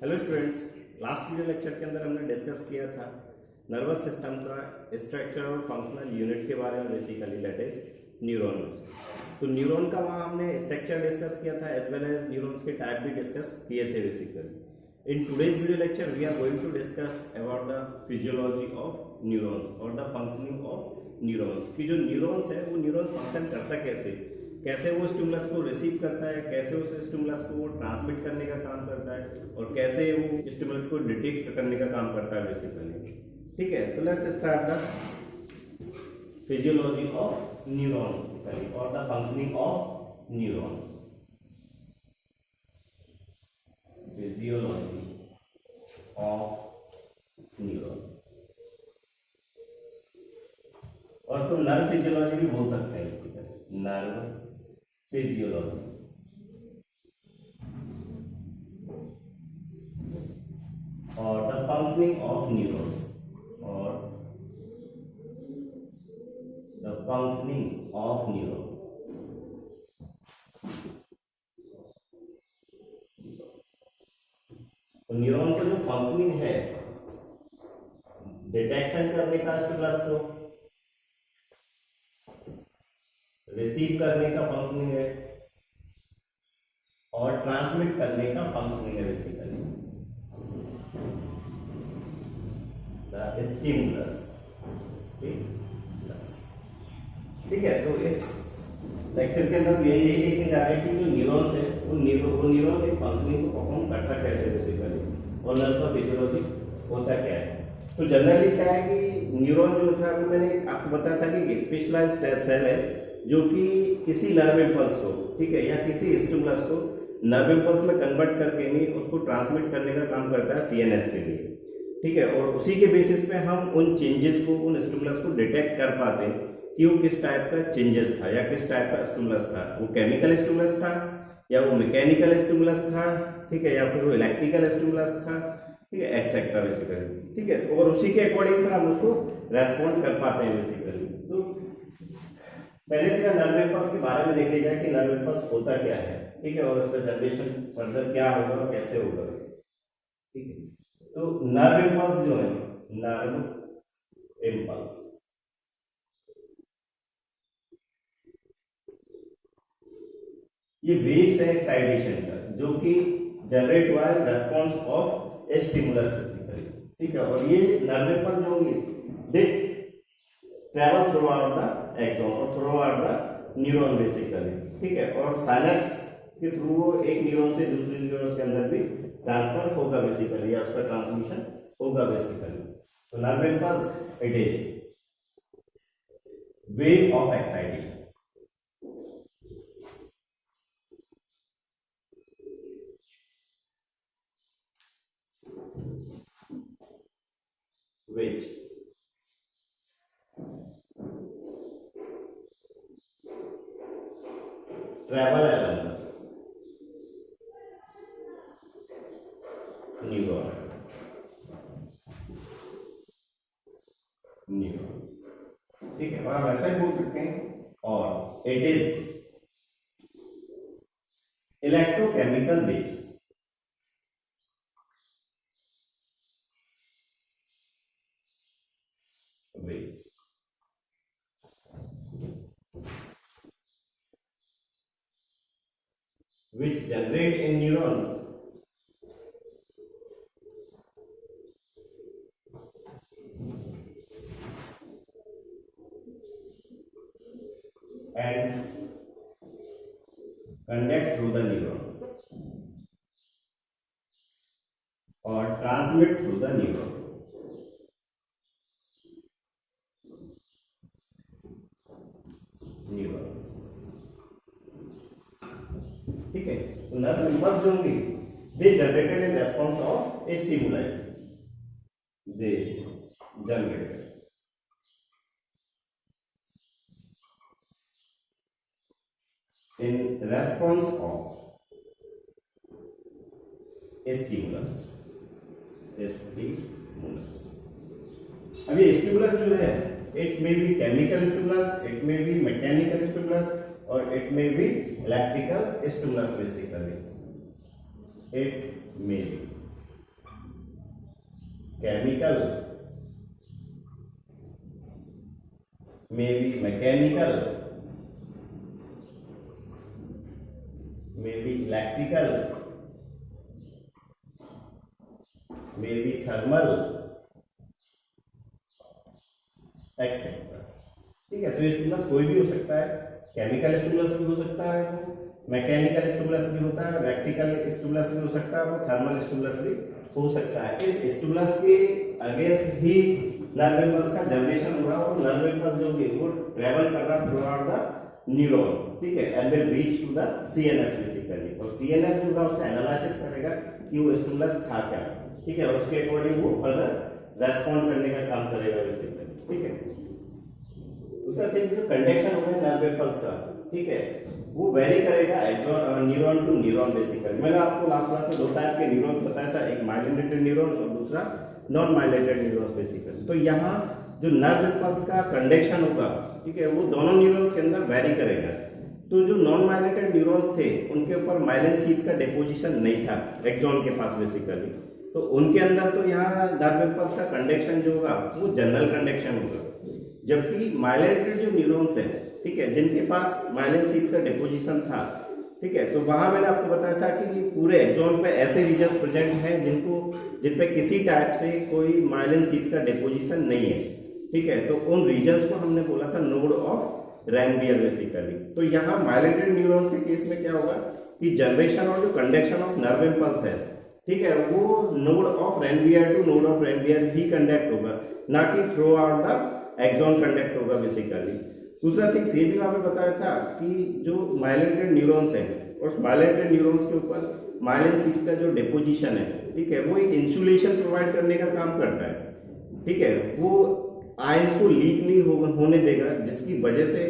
Hello students, last video lecture के अंदर हमने डिस्कस किया था नर्वस सिस्टम का स्ट्रक्चर और फंक्शनल यूनिट के बारे में, बेसिकली दैट इज न्यूरॉन्स। तो न्यूरॉन का वहाँ हमने स्ट्रक्चर डिस्कस किया था एज वेल एज न्यूरॉन्स के टाइप भी डिस्कस किए थे basically. In today's video lecture we are going to discuss about the physiology of neurons और द फंक्शनिंग ऑफ न्यूरॉन्स कि जो न्यूरॉन्स है वो न्यूरॉन फंक्शन करता कैसे वो स्टिमुलस को रिसीव करता है, कैसे उस स्टिमुलस को वो ट्रांसमिट करने का काम करता है और कैसे वो स्टिमुलस को डिटेक्ट करने का काम करता है बेसिकली। ठीक है, तो let's start the physiology of neuron और the functioning of neuron. Physiology of neuron और उसको नर्व फिजियोलॉजी भी बोल सकते हैं बेसिकली, नर्व फिजियोलॉजी और द फंक्शनिंग ऑफ न्यूरॉन्स और द फंक्शनिंग ऑफ न्यूरॉन। तो न्यूरॉन का जो फंक्शनिंग है, डिटेक्शन करने का स्टिमुलस को, रिसीव करने का फंक्शनिंग है और ट्रांसमिट करने का फंक्शनिंग है बेसिकली द स्टिमुलस। ठीक है, तो इस लेक्चर के अंदर यही देखने जा रहे हैं कि जो न्यूरॉन्स है वो न्यूरॉन्स एक फंक्शनिंग को परफॉर्म करता कैसे बेसिकली और नर्व का फिजियोलॉजी होता क्या है। तो जनरली क्या है कि न्यूरॉन जो था वो मैंने आपको बताया था कि स्पेशलाइज्ड सेल है जो कि किसी नर्व इम्पल्स को, ठीक है, या किसी स्टिमुलस को नर्व इम्पल्स में कन्वर्ट करके नहीं उसको ट्रांसमिट करने का काम करता है सीएनएस के लिए। ठीक है, और उसी के बेसिस पे हम उन चेंजेस को, उन स्टिमुलस को डिटेक्ट कर पाते हैं कि वो किस टाइप का चेंजेस था या किस टाइप का स्टिमुलस था, वो केमिकल स्टिमुलस था या वो मैकेनिकल स्टिमुलस था, ठीक है, या फिर वो इलेक्ट्रिकल स्टिमुलस था, ठीक है, एक्सेट्रा बेसिकली। ठीक है, और उसी के अकॉर्डिंग फिर हम उसको रेस्पॉन्ड कर पाते हैं बेसिकली। तो पहले तो नर्व इम्पल्स के बारे में देख लिया जाए कि नर्व इम्पल्स होता क्या है, ठीक है, और उसका जनरेशन फर्दर क्या होगा और कैसे होगा। ठीक है, तो नर्व इम्पल्स जो है, नर्व इम्पल्स ये वेव्स है एक्साइटेशन का जो कि जनरेट हुआ है रेस्पॉन्स ऑफ स्टिमुलस बेसिकली। ठीक है, और ये नर्व इम्पल्स जो होंगे they travel throughout the axon और throughout the neuron basically. ठीक है, और साइनेप्स के थ्रू वो एक न्यूरॉन से दूसरे न्यूरॉन के अंदर भी ट्रांसफर होगा बेसिकली या उसका ट्रांसमिशन होगा बेसिकली। तो nerve impulse it is wave of excitation which travel along the neuron। ठीक है, और हम ऐसा ही बोल सकते हैं और it is electrochemical waves which generate in neuron and conduct through the neuron or transmit through the neuron। ठीक है, तो नर्व इम्पल्स जो होंगे they generated in response of stimuli, they generated in response of stimulus। अब ये stimulus जो है it may be chemical stimulus, it may be mechanical stimulus और it may be electrical stimulus basically, it may be. Chemical, may be mechanical, may be electrical, may be thermal, etcetera. ठीक है, तो ये stimulus कोई भी हो सकता है, केमिकल स्टिमुलस भी हो सकता है, मैकेनिकल स्टिमुलस भी होता है, इलेक्ट्रिकल स्टिमुलस भी हो सकता है, और थर्मल स्टिमुलस भी हो सकता है। इस स्टिमुलस के अगेंस्ट ही नर्व इम्पल्स का जनरेशन हो रहा है, और नर्व इम्पल्स जो है वो ट्रेवल कर रहा है थ्रू आउट द न्यूरॉन, ठीक है, and will reach to the CNS basically, और सीएनएस जो होगा उसका एनालिसिस करेगा कि वो स्टिमुलस था क्या, ठीक है, और उसके अकॉर्डिंग वो फर्दर रेस्पॉन्ड करने का काम करेगा बेसिकली, ठीक है। दूसरा थिंग जो कंडक्शन होगा नर्व इम्पल्स का, ठीक है, वो वेरी करेगा axon neuron to neuron basically. मैंने आपको लास्ट क्लास में दो टाइप के न्यूरॉन्स बताया था, एक माइलिनेटेड न्यूरॉन्स और दूसरा नॉन माइलिनेटेड न्यूरॉन्स बेसिकली। तो यहाँ जो नर्व इम्पल्स का कंडक्शन होगा, ठीक है, वो दोनों न्यूरॉन्स के अंदर वेरी करेगा। तो जो नॉन माइलिनेटेड न्यूरॉन्स थे उनके ऊपर माइलिन शीथ का डिपोजिशन नहीं था एक्सॉन के पास बेसिकली, तो उनके अंदर तो यहाँ नर्व इम्पल्स का कंडक्शन जो होगा वो जनरल कंडक्शन होगा। जबकि माइलिनेटेड जो न्यूरॉन्स है, ठीक है, जिनके पास माइलिन शीथ का डिपोजिशन था, ठीक है, तो वहां मैंने आपको बताया था कि पूरे एक्सॉन पे ऐसे रीजन प्रेजेंट हैं जिन पे किसी टाइप से कोई माइलिन शीथ का डिपोजिशन नहीं है, ठीक है, तो उन रीजन्स को हमने बोला था नोड ऑफ रैनवियर बेसिकली। तो यहाँ माइलिनेटेड न्यूरॉन्स के केस में क्या होगा कि जनरेशन और जो कंडक्शन ऑफ नर्व इम्पल्स है, ठीक है, वो node of Ranvier to node of Ranvier ही कंडक्ट होगा, ना कि throughout the axon conduct होगा बेसिकली। दूसरा थिंग ये भी आपने बताया था कि जो माइलिनेटेड न्यूरॉन्स है, और माइलिनेटेड न्यूरॉन्स के ऊपर माइलिन शीथ का जो डिपोजिशन है, ठीक है, वो एक इंसुलेशन प्रोवाइड करने का काम करता है, ठीक है, वो आयंस को लीक नहीं होने देगा, जिसकी वजह से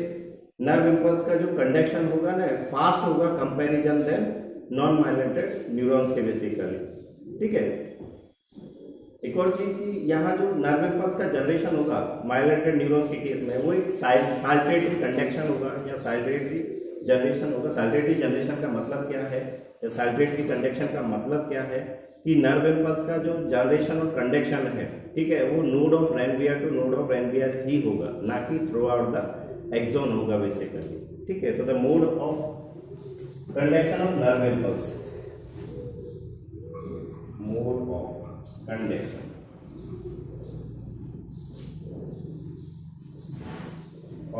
नर्व इम्पल्स का जो कंडक्शन होगा ना फास्ट होगा comparison than non myelinated neurons के बेसिकली, ठीक है। एक और चीज की यहाँ जो नर्व इम्पल्स का जनरेशन होगा माइलिनेटेड न्यूरॉन्स के केस में, वो एक साइल्टेटरी कंडक्शन होगा या साइल्टेटरी जनरेशन होगा। साइल्टेटरी जनरेशन का मतलब क्या है, या साइल्टेटरी कंडक्शन का मतलब क्या है कि नर्व इम्पल्स का जो जनरेशन और कंडक्शन है, ठीक है, वो node of Ranvier to node of Ranvier ही होगा, ना कि थ्रू आउट द एक्सॉन होगा बेसिकली, ठीक है। तो the mode of conduction of nerve impulse, mode of conduction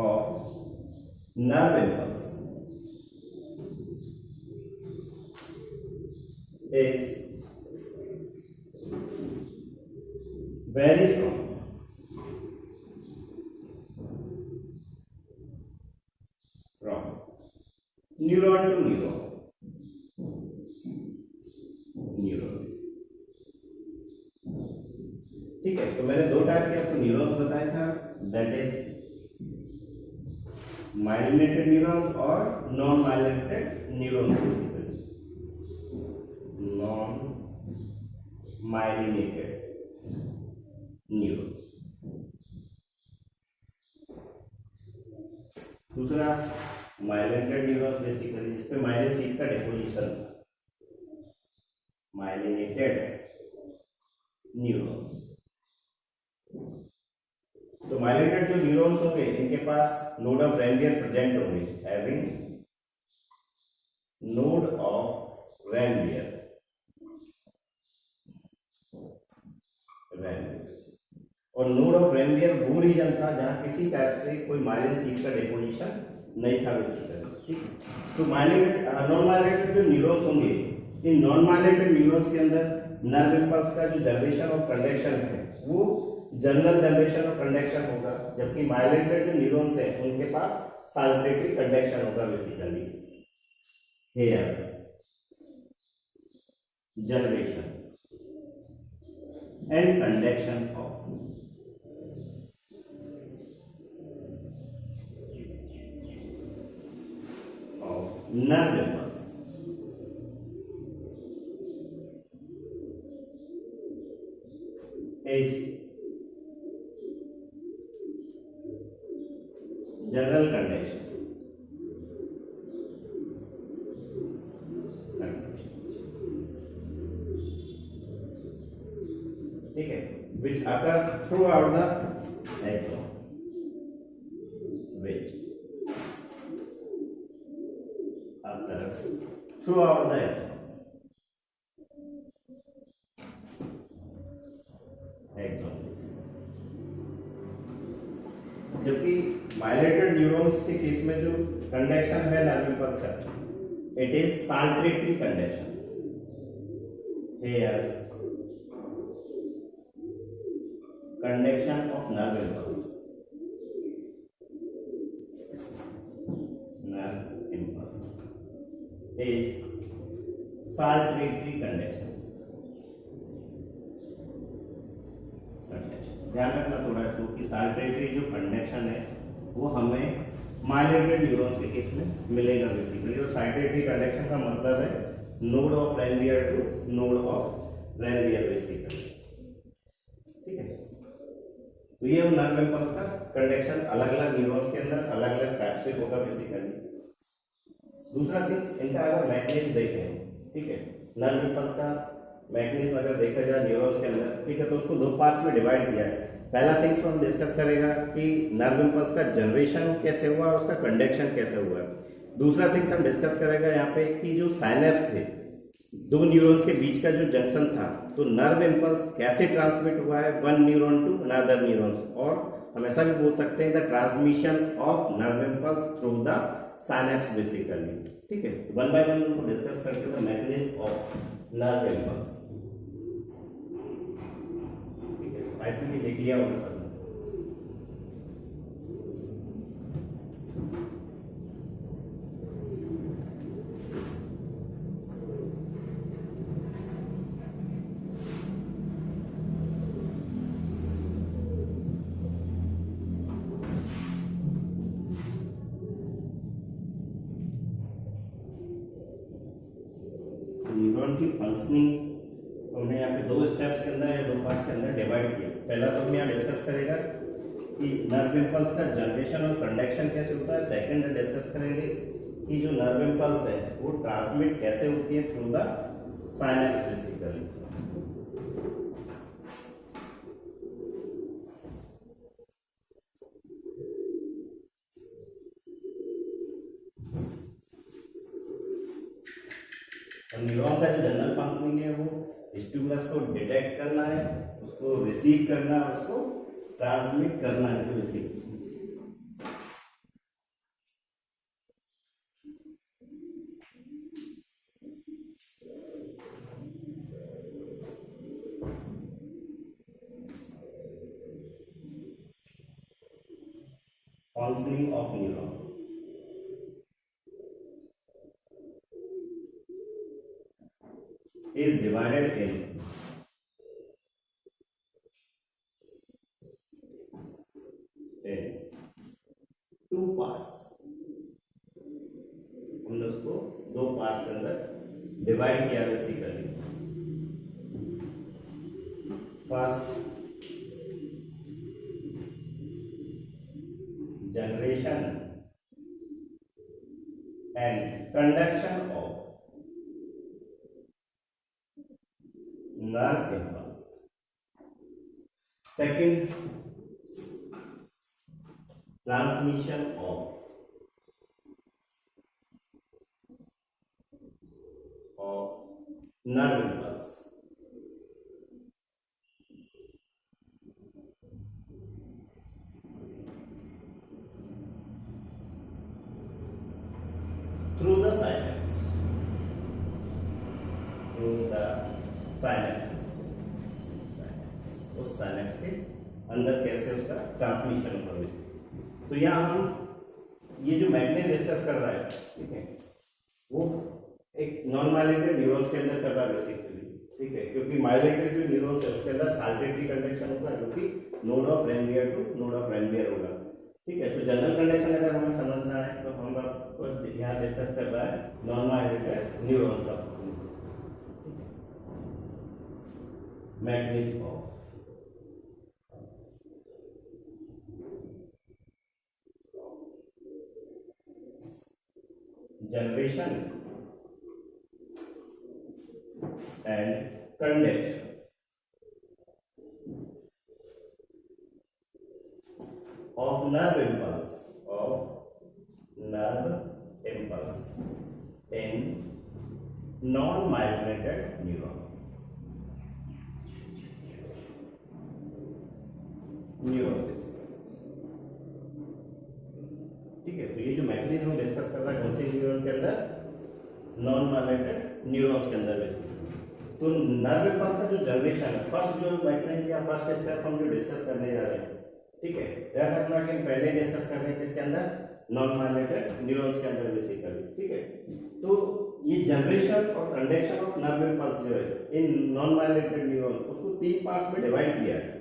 of nerve impulse is vary from neuron to neuron, ठीक है। तो मैंने दो टाइप के आपको न्यूरॉन्स बताया था, दैट इज माइलिनेटेड न्यूरॉन्स और non myelinated neurons basically. Non myelinated neurons, दूसरा माइलिनेटेड न्यूरॉन्स बेसिकली जिसपे माइलिन शीथ का डिपोजिशन था, माइलिनेटेड न्यूरॉन्स। तो माइलिनेटेड जो न्यूरॉन्स होंगे इनके पास नोड ऑफ रैनवियर प्रेजेंट होंगे, हैविंग नोड ऑफ रैनवियर, और नोड ऑफ रैनवियर वो रीजन था जहां किसी टाइप से कोई माइलिन शीथ का डिपोजिशन नहीं था बेसिकली, ठीक। तो माइलिनेटेड नॉन माइलिनेटेड जो न्यूरॉन्स होंगे, इन नॉन माइलिनेटेड न्यूरॉन्स के अंदर नर्व इम्पल्स का जो जनरेशन और कंडक्शन है वो जनरल जनरेशन और कंडक्शन होगा, जबकि माइलिनेटेड जो न्यूरॉन्स है उनके पास साइल्टेटरी कंडक्शन होगा basically. Here generation and conduction of nerve impulse is general condition, ठीक है। which occur throughout the axon, which occur throughout the axon. जबकि माइलेटेड न्यूरॉन्स के केस में जो कंडक्शन है नर्व इम्पल्स का, it is saltatory conduction. Here conduction of nerve impulse is saltatory conduction. ध्यान रखना थोड़ा इसको कि साल्टेटरी जो कंडक्शन है वो हमें माइलेटेड न्यूरॉन्स के केस में मिलेगा बेसिकली. और साल्टेटरी कंडक्शन का मतलब है node of Ranvier to node of Ranvier basically. ठीक है, तो ये नर्व इम्पल्स का कंडक्शन अलग अलग न्यूरॉन्स के अंदर अलग अलग टाइप से होगा बेसिकली. दूसरा थिंग, इनका अगर मैकेनिज्म देखें, ठीक है, नर्व इम्पल्स का मैकेनिज्म अगर देखा जाए न्यूरॉन्स के अंदर, ठीक है, तो उसको दो पार्ट्स में डिवाइड किया है. पहला थिंग्स तो हम डिस्कस करेगा कि नर्व इम्पल्स का जनरेशन कैसे हुआ और उसका कंडक्शन कैसे हुआ. दूसरा थिंग्स हम डिस्कस करेगा यहाँ पे कि जो साइनेप्स थे, दो न्यूरॉन्स के बीच का जो जंक्शन था, तो नर्व इम्पल्स कैसे ट्रांसमिट हुआ है one neuron to another neurons. और हम ऐसा भी बोल सकते हैं the transmission of nerve impulse through the synapse basically. ठीक है, वन बाय वन उनको डिस्कस करते हैं mechanism of nerve impulse. I think ये देख लिया होगा सर. न्यूरॉन की फंक्शनिंग हमने यहाँ पे दो स्टेप्स के अंदर या दो पार्ट्स के अंदर डिवाइड किया. पहला तो हम यहाँ डिस्कस करेगा कि नर्व इम्पल्स का जनरेशन और कंडक्शन कैसे होता है. सेकंड डिस्कस करेंगे कि जो नर्व इम्पल्स है वो ट्रांसमिट कैसे होती है through the synapse basically. Neuron का जो जनरल फंक्शनिंग है वो स्टिमुलस को डिटेक्ट करना है, उसको रिसीव करना है, उसको ट्रांसमिट करना है. तो receive functioning of neuron is divided in two parts. हमने उसको दो पार्ट्स के अंदर डिवाइड किया basically. First, generation and conduction of nerve impulse. Second, transmission of nerve impulse. Through the synapse. Through the synapse. उस साइनेप्स के अंदर कैसे उसका ट्रांसमिशन होगा. तो यहाँ हम ये जो मैग्नेट डिस्कस कर रहा है, ठीक है, वो एक नॉन माइलेटेड न्यूरॉन्स के अंदर कर रहा है बेसिकली. ठीक है, क्योंकि माइलेटेड जो न्यूरॉन्स है उसके अंदर साल्टेटरी कंडक्शन होगा जो कि node of Ranvier to node of Ranvier होगा. ठीक है, तो जनरल कंडक्शन अगर हमें समझना है तो हम आपको यहाँ डिस्कस कर रहा है नॉन माइलेटेड न्यूरॉन्स का mechanism of generation and conduction pulse in non-myelinated neuron. ठीक है, तो ये जो मैकेनिज्म हम डिस्कस कर रहे हैं कौन से न्यूरॉन के अंदर, नॉन माइलिनेटेड न्यूरॉन्स के अंदर बेसिकली। तो नर्व इम्पल्स का जो जनरेशन है, फर्स्ट जो मैकेनिज्म या फर्स्ट स्टेप हम जो डिस्कस करने जा रहे हैं, ठीक है, ध्यान रखना कि पहले डिस्कस कर रहे हैं किसके अंदर, नॉन माइलिनेटेड न्यूरॉन्स के अंदर बेसिकली। ठीक है, तो ये जनरेशन और कंडक्शन ऑफ नर्व इम्पल्स जो है इन नॉन माइलिनेटेड न्यूरॉन्स, उसको 3 पार्ट्स में डिवाइड किया है।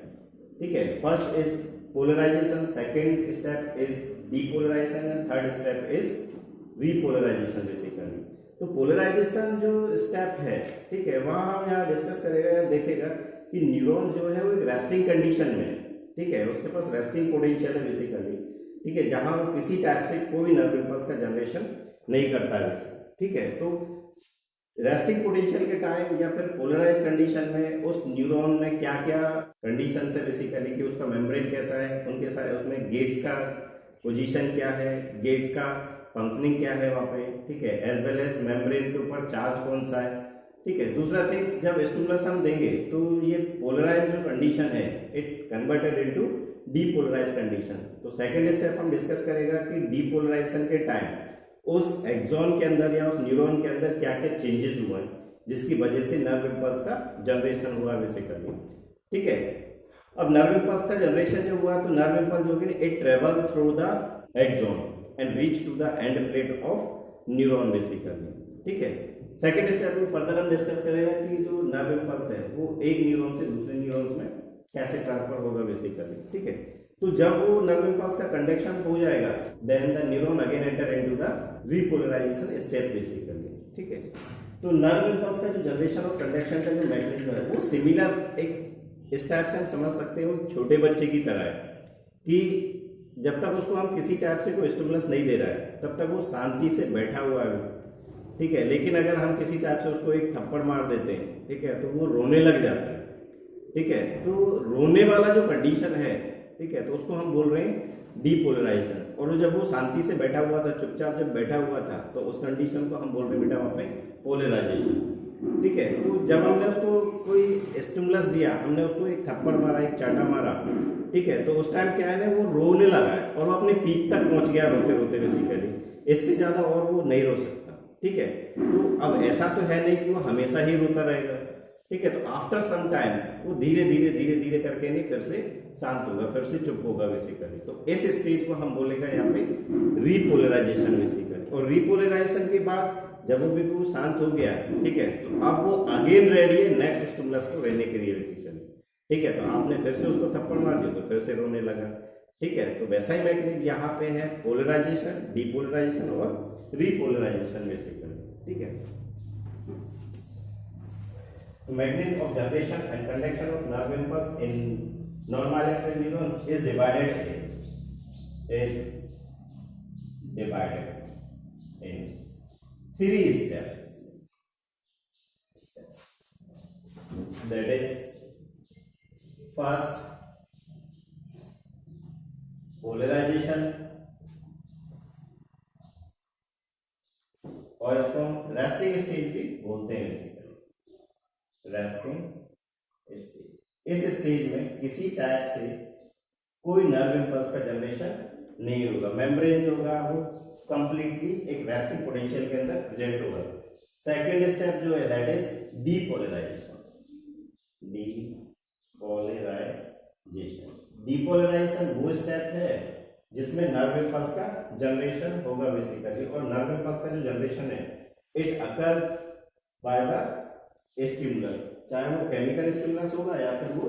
ठीक है, first is polarisation, second step is depolarisation and third step is repolarisation basically. तो पोलराइजेशन जो स्टेप है, ठीक है, वहां हम यहाँ डिस्कस करेगा या देखेगा कि न्यूरॉन जो है वो एक रेस्टिंग कंडीशन में है। ठीक है, उसके पास रेस्टिंग पोटेंशियल है बेसिकली। ठीक है, जहां वो किसी टाइप से कोई नर्व इम्पल्स का जनरेशन नहीं करता है। ठीक है, तो रेस्टिंग पोटेंशियल के टाइम या फिर पोलराइज कंडीशन में उस न्यूरॉन में क्या क्या कंडीशन है बेसिकली, कि उसका मेम्ब्रेन कैसा है, उनके साथ उसमें गेट्स का पोजीशन क्या है, गेट्स का फंक्शनिंग क्या है वहां पे। ठीक है, एज वेल एज मेम्ब्रेन के ऊपर चार्ज कौन सा है। ठीक है, दूसरा थिंग, जब स्टिमुलस हम देंगे तो ये पोलराइज जो कंडीशन है it converted into depolarise condition. तो सेकंड स्टेप हम डिस्कस करेगा कि डीपोलराइजेशन के टाइम उस एक्सॉन के अंदर या उस न्यूरॉन के अंदर क्या क्या चेंजेस हुए जिसकी वजह से नर्व इम्पल्स का जनरेशन हुआ बेसिकली। ठीक है, अब नर्व इम्पल्स का जनरेशन जो हुआ, तो नर्व इम्पल्स जो कि it travel through the axon and reach to the end plate of neuron basically. ठीक है, सेकंड स्टेप में फर्दर हम डिस्कस करेगा कि जो नर्व इम्पल्स है वो एक न्यूरॉन से दूसरे न्यूरॉन्स में कैसे ट्रांसफर होगा बेसिकली। ठीक है, तो जब वो नर्व इम्पल्स का कंडक्शन हो जाएगा, then the neuron again enter into the repolarization step basically. ठीक है, तो नर्व इम्पल्स का जो जनरेशन और कंडक्शन का जो मैकेनिज्म है वो सिमिलर एक स्टेप से हम समझ सकते हो छोटे बच्चे की तरह है, कि जब तक उसको हम किसी टाइप से कोई स्टिमुलस नहीं दे रहा है तब तक वो शांति से बैठा हुआ है। ठीक है, लेकिन अगर हम किसी टाइप से उसको एक थप्पड़ मार देते हैं, ठीक है, तो वो रोने लग जाता है। ठीक है, तो रोने वाला जो कंडीशन है, ठीक है, तो उसको हम बोल रहे हैं डीपोलराइजेशन। और जब वो शांति से बैठा हुआ था, चुपचाप जब बैठा हुआ था, तो उस कंडीशन को हम बोल रहे हैं बेटा वहां पे पोलराइजेशन। ठीक है, तो जब हमने उसको कोई स्टिमुलस दिया, हमने उसको एक थप्पड़ मारा, एक चाटा मारा, ठीक है, तो उस टाइम क्या है ना, वो रोने लगा है और वो अपने पीक तक पहुंच गया रोते रोते बेसिकली। इससे ज्यादा और वो नहीं रो सकता। ठीक है, तो अब ऐसा तो है नहीं कि वो हमेशा ही रोता रहेगा। ठीक है, तो आफ्टर सम टाइम वो धीरे धीरे धीरे धीरे करके नहीं फिर से शांत होगा, फिर से चुप होगा बेसिकली। तो इस स्टेज को हम बोलेगा यहाँ पे रीपोलराइजेशन बेसिकली। और रीपोलराइजेशन के बाद जब वो बिल्कुल शांत हो गया, ठीक है, तो अब वो अगेन रेडी है नेक्स्ट स्टिमुलस को लेने के लिए बेसिकली। ठीक है, तो आपने फिर से उसको थप्पड़ मार दिया तो फिर से रोने लगा। ठीक है, तो वैसा ही मैकेनिज्म यहाँ पे है, पोलराइजेशन, डीपोलराइजेशन और रीपोलराइजेशन बेसिकली। ठीक है, तो mechanism of generation and conduction of nerve impulse in non-myelinated neurons is divided in 3 steps. That is, first polarization, और इसको हम रेस्टिंग स्टेज भी बोलते हैं बेसिकली। रेस्टिंग स्टेज, इस स्टेज में किसी टाइप से कोई नर्व इम्पल्स का जनरेशन नहीं होगा। मेम्ब्रेन जो होगा वो कंप्लीटली एक रेस्टिंग पोटेंशियल के अंदर प्रेजेंट होगा। सेकंड स्टेप जो है दैट इज डीपोलराइजेशन। डीपोलराइजेशन वो स्टेप है जिसमें नर्व इम्पल्स का जनरेशन होगा बेसिकली। और नर्व इम्पल्स का जो जनरेशन है it occur by the stimulus, चाहे वो केमिकल स्टिमुलस होगा या फिर वो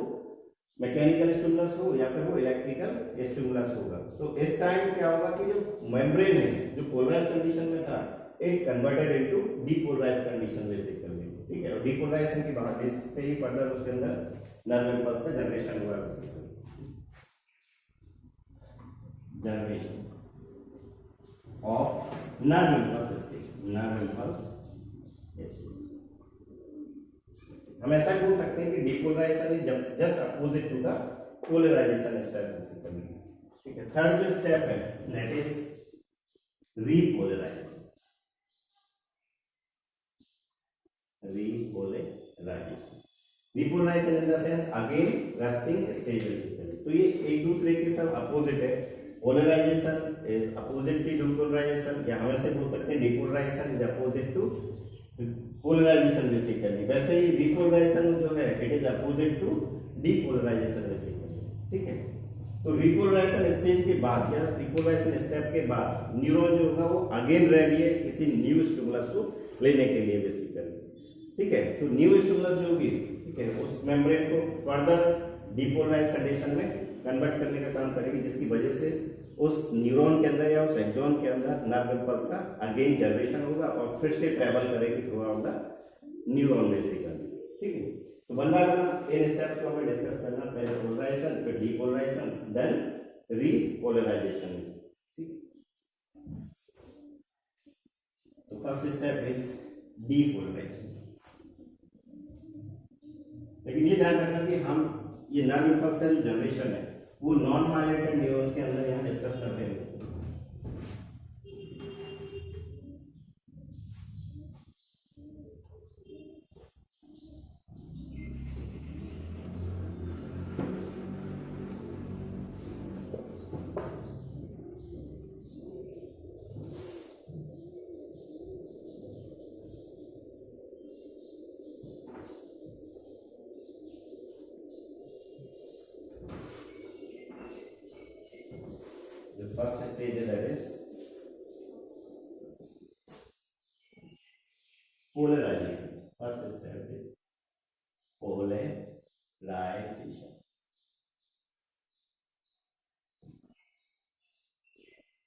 मैकेनिकल स्टिमुलस हो या फिर वो इलेक्ट्रिकल स्टिमुलस होगा। तो इस टाइम क्या होगा कि जो मेम्ब्रेन है जो पोलराइज कंडीशन में था it converted into depolarise condition basically. ठीक है, और डीपोलराइजेशन के बाद बेसिस पे ही फर्दर उसके अंदर नर्व इम्पल्स का जनरेशन हुआ बेसिकली। Generation of nerve impulse stage, nerve impulse stage. हम ऐसा बोल सकते हैं कि depolarization is just opposite to the polarization step basically. ठीक है, थर्ड जो स्टेप है that is repolarization. Repolarization. Repolarization in the sense again resting stage basically. तो ये एक दूसरे के सब अपोजिट है। Polarization is opposite to depolarization, या हम ऐसे बोल सकते हैं depolarisation is opposite to polarization basically. वैसे ही रिपोलराइजेशन जो है it is opposite to depolarization basically, ठीक है। तो रिपोलराइजेशन स्टेज के बाद या रिपोलराइजेशन स्टेप के बाद न्यूरॉन जो होगा वो अगेन रेडी है किसी न्यू स्टिमुलस को लेने के लिए बेसिकली, ठीक है। तो न्यू स्टिमुलस जो होगी, ठीक है, उस मेम्ब्रेन को फर्दर डिपोलराइज कंडीशन में कन्वर्ट करने का काम करेगी, जिसकी वजह से उस न्यूरॉन के अंदर या उस एक्सॉन के अंदर नर्व इम्पल्स का अगेन जनरेशन होगा और फिर से ट्रेवल करेगी through out the neuron basically, ठीक है। तो one by one in steps को हमें डिस्कस करना। पहले पोलराइजेशन, फिर डिपोलराइजेशन, देन रीपोलराइजेशन, ठीक। तो फर्स्ट स्टेप इज डिपोलराइजेशन। लेकिन ये ध्यान रखना कि हम ये नर्व इम्पल्स का जो जनरेशन है वो नॉन माइलेटेड न्यूरॉन्स के अंदर यहाँ डिस्कस करते हैं। The first stage that is polarization. First step is polarization.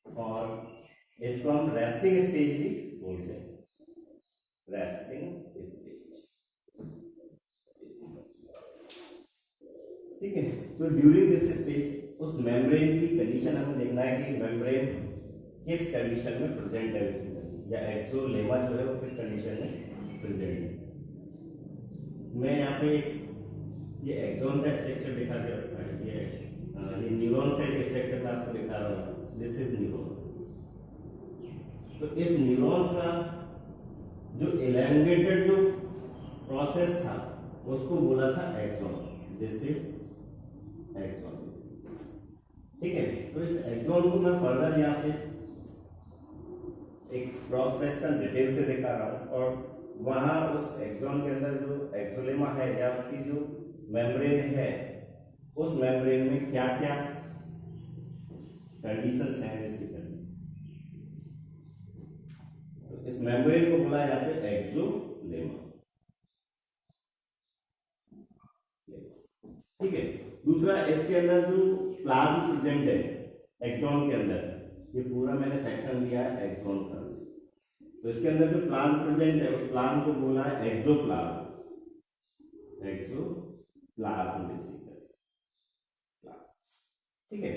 और इसको हम रेस्टिंग स्टेज भी बोलते हैं, रेस्टिंग स्टेज, ठीक है। तो ड्यूरिंग दिस स्टेज उस मेम्ब्रेन की कंडीशन हमें देखना है कि मेम्ब्रेन किस कंडीशन में प्रेजेंट है या एक्सोलेमा जो है वो किस कंडीशन में प्रेजेंट है। मैं यहाँ पे ये एक्सॉन का स्ट्रक्चर दिखा के रखा है, ये न्यूरॉन सेल का स्ट्रक्चर मैं आपको दिखा रहा हूँ। This is neuron. तो इस न्यूरॉन्स का जो एलॉन्गेटेड जो प्रोसेस था उसको बोला था एक्सॉन। दिस इज एक्सॉन, ठीक है। तो इस एक्सॉन को मैं फर्दर यहाँ से एक क्रॉस सेक्शन डिटेल से दिखा रहा हूँ और वहां उस एक्सॉन के अंदर जो एक्सोलेमा है या उसकी जो मेम्ब्रेन है उस मेम्ब्रेन में क्या क्या कंडीशंस हैं इसकी। तो इस मेम्ब्रेन को बोला यहाँ पे एक्सोलेमा, ठीक है। दूसरा, इसके अंदर जो प्लाज्म प्रेजेंट है एक्सॉन के अंदर, ये पूरा मैंने सेक्शन दिया है एक्सॉन का। तो इसके अंदर जो प्लाज्म प्रेजेंट है उस प्लाज्म को बोला है एक्सोप्लाज्म, एक्सोप्लाज्म बेसिकली, ठीक है।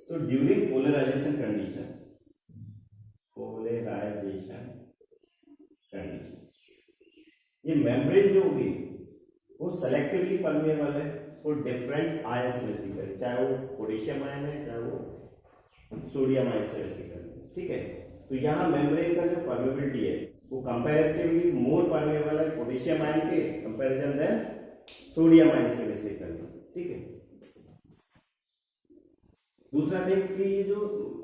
तो ड्यूरिंग पोलराइजेशन कंडीशन, ये मेम्ब्रेन जो होगी वो सेलेक्टिवली परमेबल है फॉर डिफरेंट आयंस बेसिकली, चाहे वो पोटेशियम आयन है चाहे वो सोडियम आयन से बेसिकली, ठीक है। तो यहाँ मेम्ब्रेन का जो परमेबिलिटी है वो कंपैरेटिवली मोर परमेबल है पोटेशियम आयन के कंपैरिजन देन सोडियम आयन के बेसिकली, ठीक है। दूसरा थिंग्स कि ये जो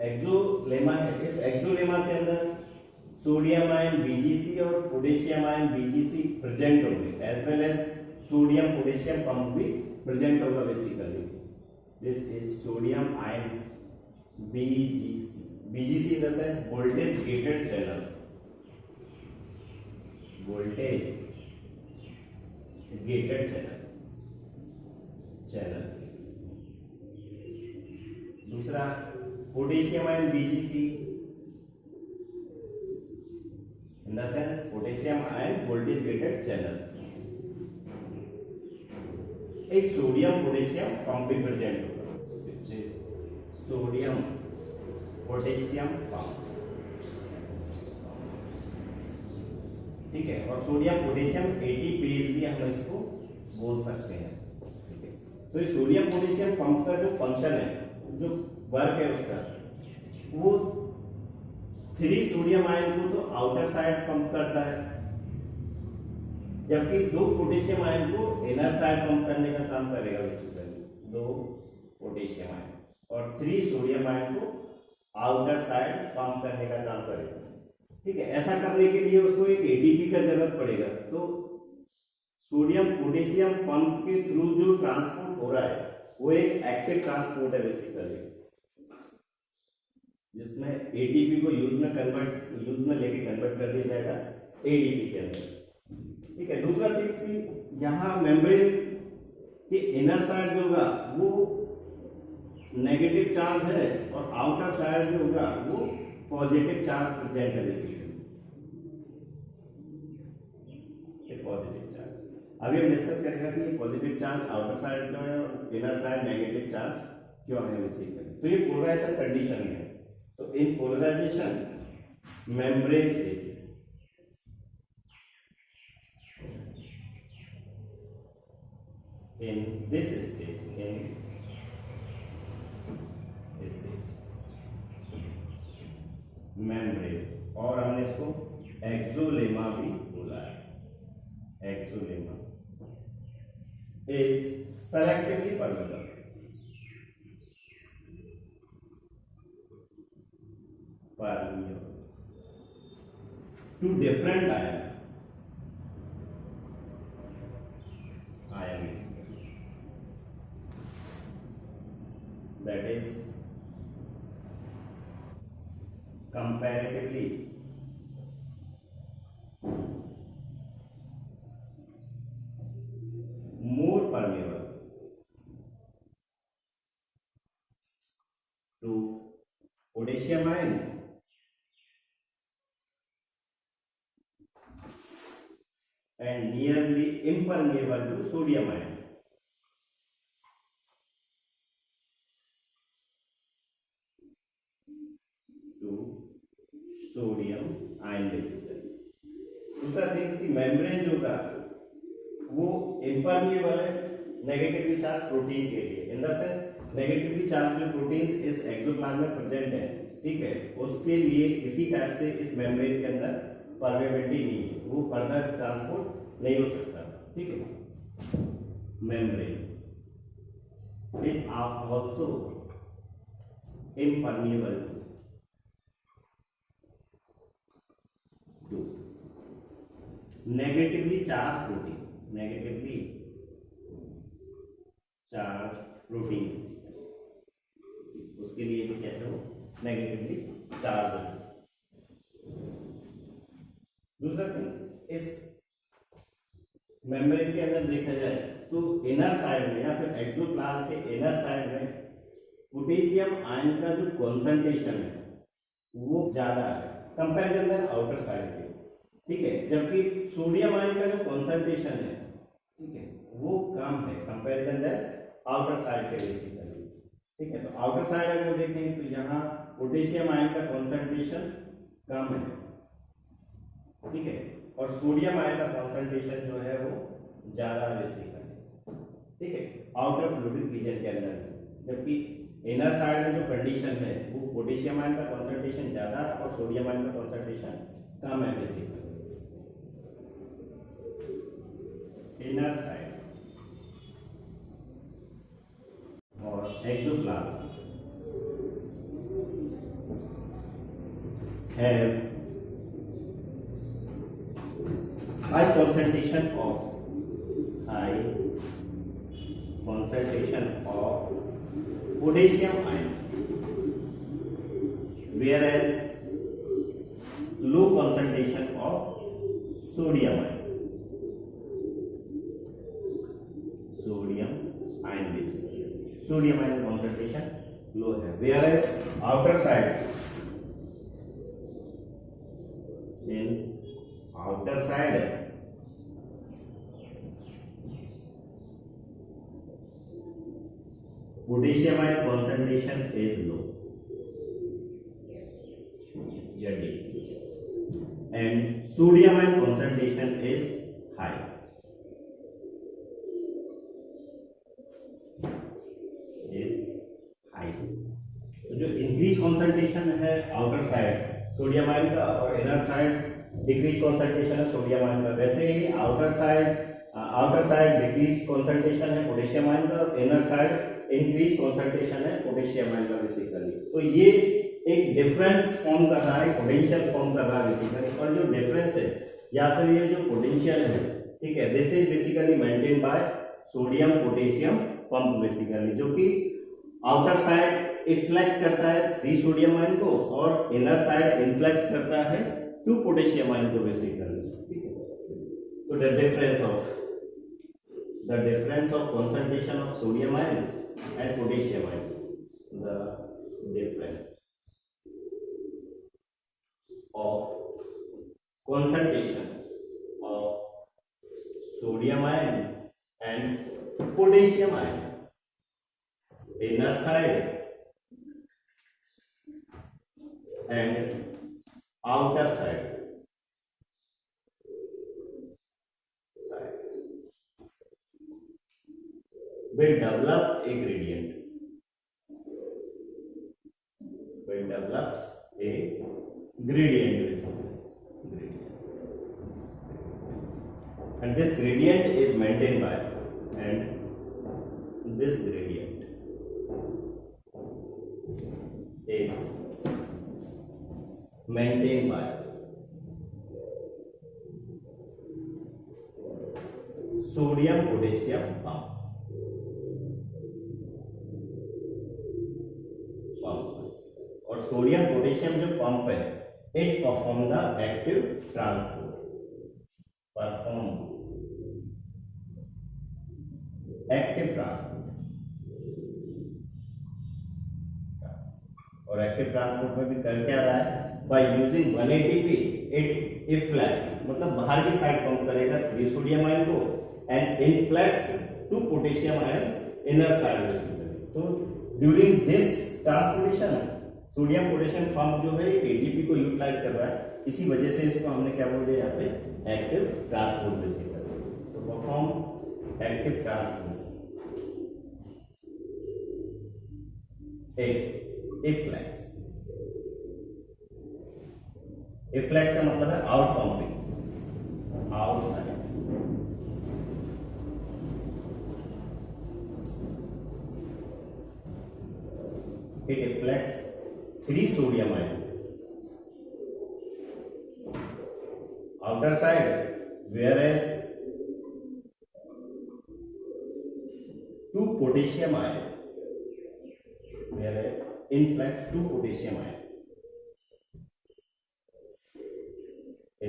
एक्सोलेमा है, इस एक्सोलेमा के अंदर सोडियम आयन बीजीसी और पोटेशियम आयन बीजीसी प्रेजेंट होंगे, as well as sodium potassium pump भी प्रेजेंट होगा basically. This is sodium ion VGC, VGC in the sense voltage gated channels, voltage gated channel. दूसरा potassium ion VGC in the sense potassium ion voltage gated channel. एक sodium potassium pump भी present होगा, sodium potassium pump, ठीक है। और sodium potassium ATPase भी हम इसको बोल सकते हैं, ठीक है। तो ये सोडियम पोटेशियम पंप का जो फंक्शन है, जो वर्क है उसका, वो 3 सोडियम आयन को तो आउटर साइड पंप करता है, जबकि 2 पोटेशियम आयन को इनर साइड पंप करने का काम करेगा बेसिकली, 2 पोटेशियम आयन, और 3 सोडियम आयन को आउटर साइड पंप करने का काम करेगा। ठीक है, ऐसा करने के लिए उसको एक एटीपी का जरूरत पड़ेगा। तो सोडियम पोटेशियम पंप के थ्रू जो ट्रांसपोर्ट हो रहा है वो एक एक्टिव ट्रांसपोर्ट है बेसिकली, जिसमें एटीपी को यूज में लेके कन्वर्ट कर दिया जाएगा एडीपी के अंदर। ठीक है, दूसरा थिंग्स कि यहाँ मेम्ब्रेन के इनर साइड जो होगा वो नेगेटिव चार्ज है और आउटर साइड जो होगा वो पॉजिटिव चार्ज प्रेजेंट है बेसिकली, पॉजिटिव चार्ज। अभी हम डिस्कस करेंगे कि ये पॉजिटिव चार्ज आउटर साइड क्यों है और इनर साइड नेगेटिव चार्ज क्यों है बेसिकली। तो ये पोलराइजेशन कंडीशन है। तो in polarization membrane is in this stage, membrane, और हमने इसको एक्सोलेमा भी बोला है। Axolemma is selectively permeable to different ion that is comparatively more permeable to potassium ion and nearly impermeable to sodium ion. Sodium ion basically. दूसरा things की membrane जो होगा वो इम्परमिएबल है नेगेटिवली चार्ज प्रोटीन के लिए, इन द सेंस नेगेटिवली चार्ज जो proteins इस एक्सोप्लाज्म में प्रेजेंट है, ठीक है, उसके लिए इसी टाइप से इस मेम्ब्रेन के अंदर परमेबिलिटी नहीं है, वो फर्दर ट्रांसपोर्ट नहीं हो सकता। ठीक है, membrane is also impermeable negatively charge protein, negatively charge protein, उसके लिए भी कहते हो नेगेटिवली चार्ज। दूसरा थिंग, इस मेम्ब्रेन के अंदर देखा जाए तो इनर साइड में या फिर एक्सोप्लाज्म के इनर साइड में पोटेशियम आयन का जो कॉन्सेंट्रेशन है वो ज्यादा है कंपैरिजन देन आउटर साइड के। ठीक है, जबकि सोडियम आयन का जो कॉन्सेंट्रेशन है, ठीक है, वो कम है कंपैरिजन देन आउटर साइड के बेसिकली। ठीक है, तो आउटर साइड अगर देखें तो यहाँ पोटेशियम आयन का कॉन्सेंट्रेशन कम है, ठीक है, और सोडियम आयन का कॉन्सेंट्रेशन जो है वो ज्यादा बेसिकली। ठीक है, आउटर फ्लूइडिक रीजन के अंदर, जबकि इनर साइड में जो कंडीशन है वो पोटेशियम आयन का कॉन्सेंट्रेशन ज्यादा और सोडियम आयन का कॉन्सेंट्रेशन कम है बेसिकली। इनर साइड और axoplasm have high concentration of potassium ion, whereas low concentration of sodium ion. Basically, sodium ion concentration low है, whereas outer side, in outer side potassium ion concentration is low, and sodium ion concentration is high. तो जो increase concentration है outer side sodium ion का और inner side decrease concentration है sodium ion का। वैसे ही outer side decrease concentration है potassium ion का और इनर साइड इंक्रीज कॉन्सेंट्रेशन है पोटेशियम आयन का बेसिकली। तो ये एक डिफरेंस फॉर्म कर रहा है, पोटेंशियल फॉर्म कर रहा है बेसिकली। और जो डिफरेंस है या फिर ये जो पोटेंशियल है, ठीक है, this is basically maintain by sodium potassium pump basically, जो कि आउटर साइड इफ्लेक्स करता है 3 सोडियम आयन को और इनर साइड इनफ्लेक्स करता है 2 पोटेशियम आयन को बेसिकली, ठीक है। तो the difference of concentration of sodium ion and potassium ion, the difference of concentration of sodium ion and potassium ion, inner side and outer side will develop a gradient. Will develops a gradient basically. And this gradient is maintained by, and this gradient is maintained by sodium potassium pump. और sodium potassium जो pump है, it perform the active transport, perform active transport. और active transport में भी कर क्या रहा है, बाय यूजिंग 180p इट इफ्लेक्स, मतलब बाहर की साइड पंप करेगा 3 सोडियम आयन को and influx 2 potassium ion inner side basically. तो during this transportation sodium potassium pump जो है एटीपी को यूटिलाइज कर रहा है, इसी वजह से इसको हमने क्या बोल दिया यहाँ पे, एक्टिव ट्रांसपोर्ट बेसिकली। तो perform active transport efflux. Efflux का मतलब है out pumping, outside. It efflux 3 sodium ion outer side, whereas 2 potassium ion, whereas influx 2 potassium ion,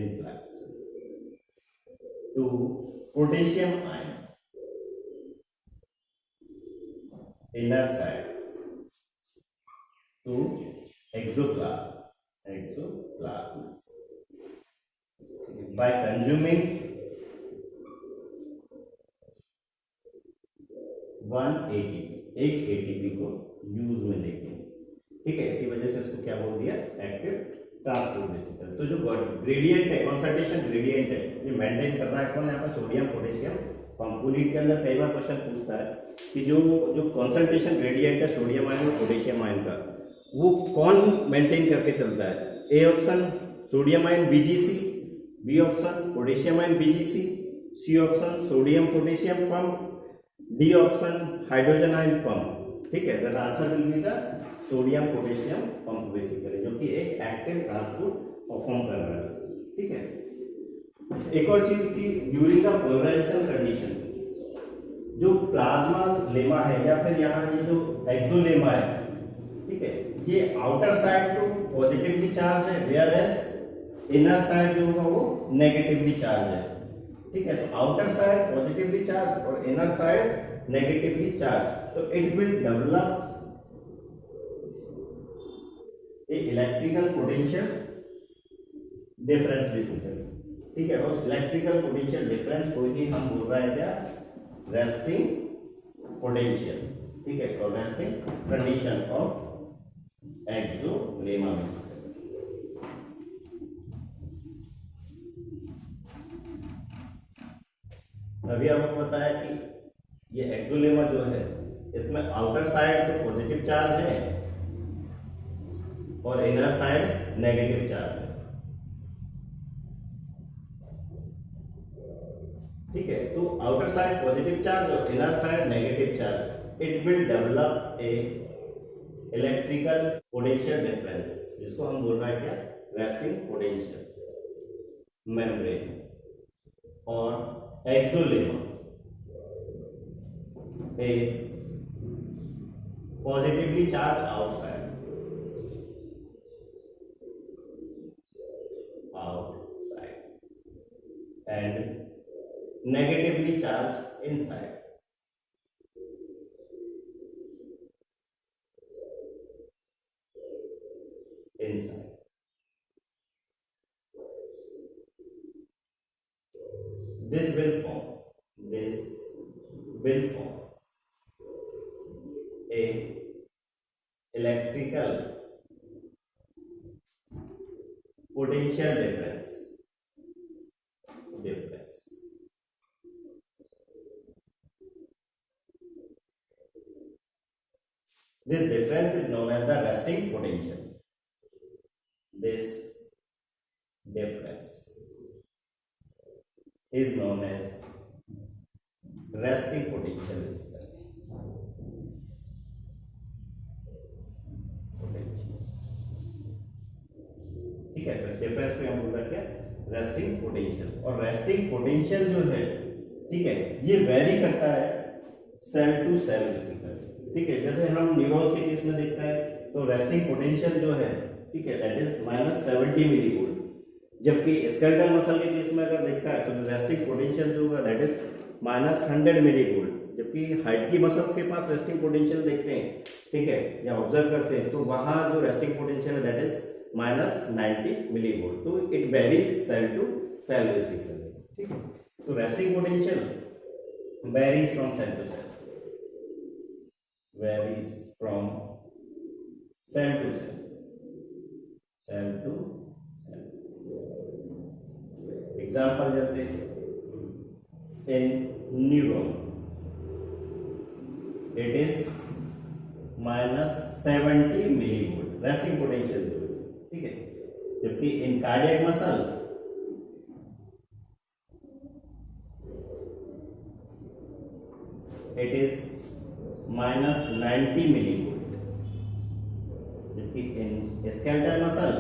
influx 2 potassium ion inner side to exoplasm by consuming 1 ATP, एक ATP को use में लेके, ठीक है। इसी वजह से इसको क्या बोल दिया, एक्टिव ट्रांसपोर्ट बेसिकली। तो जो ग्रेडियंट है, कॉन्सेंट्रेशन ग्रेडियंट है, ये मेंटेन कर रहा है कौन, यहाँ पर सोडियम पोटेशियम पंप। नीट के अंदर कई बार क्वेश्चन पूछता है कि जो कॉन्सेंट्रेशन ग्रेडियंट है सोडियम आयन और पोटेशियम आयन का, वो कौन मेंटेन करके चलता है। A option sodium ion VGC, B option potassium ion VGC, C option sodium potassium pump, D option hydrogen ion pump, ठीक है। The answer will be the sodium potassium pump basically, जो कि एक एक्टिव ट्रांसपोर्ट परफॉर्म कर रहा है, ठीक है। एक और चीज की, ड्यूरिंग द पोलराइजेशन कंडीशन, जो प्लाज्मा लेमा है या फिर यहाँ ये जो एक्सोलेमा है, ठीक है, ये आउटर साइड तो पॉजिटिवली चार्ज है, वेयर एज इनर साइड जो होगा वो नेगेटिवली चार्ज है, ठीक है। तो आउटर साइड पॉजिटिवली चार्ज और इनर साइड नेगेटिवली चार्ज, तो it will develop a electrical potential difference basically, ठीक है। और इलेक्ट्रिकल पोटेंशियल डिफरेंस को ही हम बोल रहे हैं क्या, रेस्टिंग पोटेंशियल, ठीक है, और resting condition of axolemma basically. अभी आपको पता है कि ये एक्सोलेमा जो है, इसमें आउटर साइड तो पॉजिटिव चार्ज है और इनर साइड नेगेटिव चार्ज है, ठीक है। तो आउटर साइड पॉजिटिव चार्ज और inner side negative charge, it will develop a electrical potential difference, जिसको हम बोल रहे हैं क्या, रेस्टिंग पोटेंशियल मेम्ब्रेन और axolemma is positively charged outside and negatively charged inside. This will form a electrical potential difference. This difference is known as the resting potential. This difference is known as resting potential. ठीक है, तो इस difference को हम बोल रहे हैं resting potential. और रेस्टिंग पोटेंशियल जो है, ठीक है, ये वेरी करता है सेल टू सेल बेसिकली, ठीक है। जैसे हम न्यूरॉन्स के केस में देखते हैं तो रेस्टिंग पोटेंशियल जो है, ठीक है, दैट इज -70 मिलीवोल्ट, जबकि स्केलेटल मसल के केस में अगर देखता है तो रेस्टिंग पोटेंशियल जो होगा दैट इज -100 मिलीवोल्ट, जबकि हाइट की मसल्स के पास रेस्टिंग पोटेंशियल देखते हैं, ठीक है, या ऑब्जर्व करते हैं, तो वहां जो रेस्टिंग पोटेंशियल है दैट इज -90 मिलीवोल्ट। तो it varies cell to cell basically, ठीक है। तो resting potential varies from cell to cell, varies from cell to cell, cell to cell. Example जैसे in neuron it is -70 millivolt resting potential, ठीक है, जबकि in cardiac muscle it is -90 millivolt, जबकि in skeletal muscle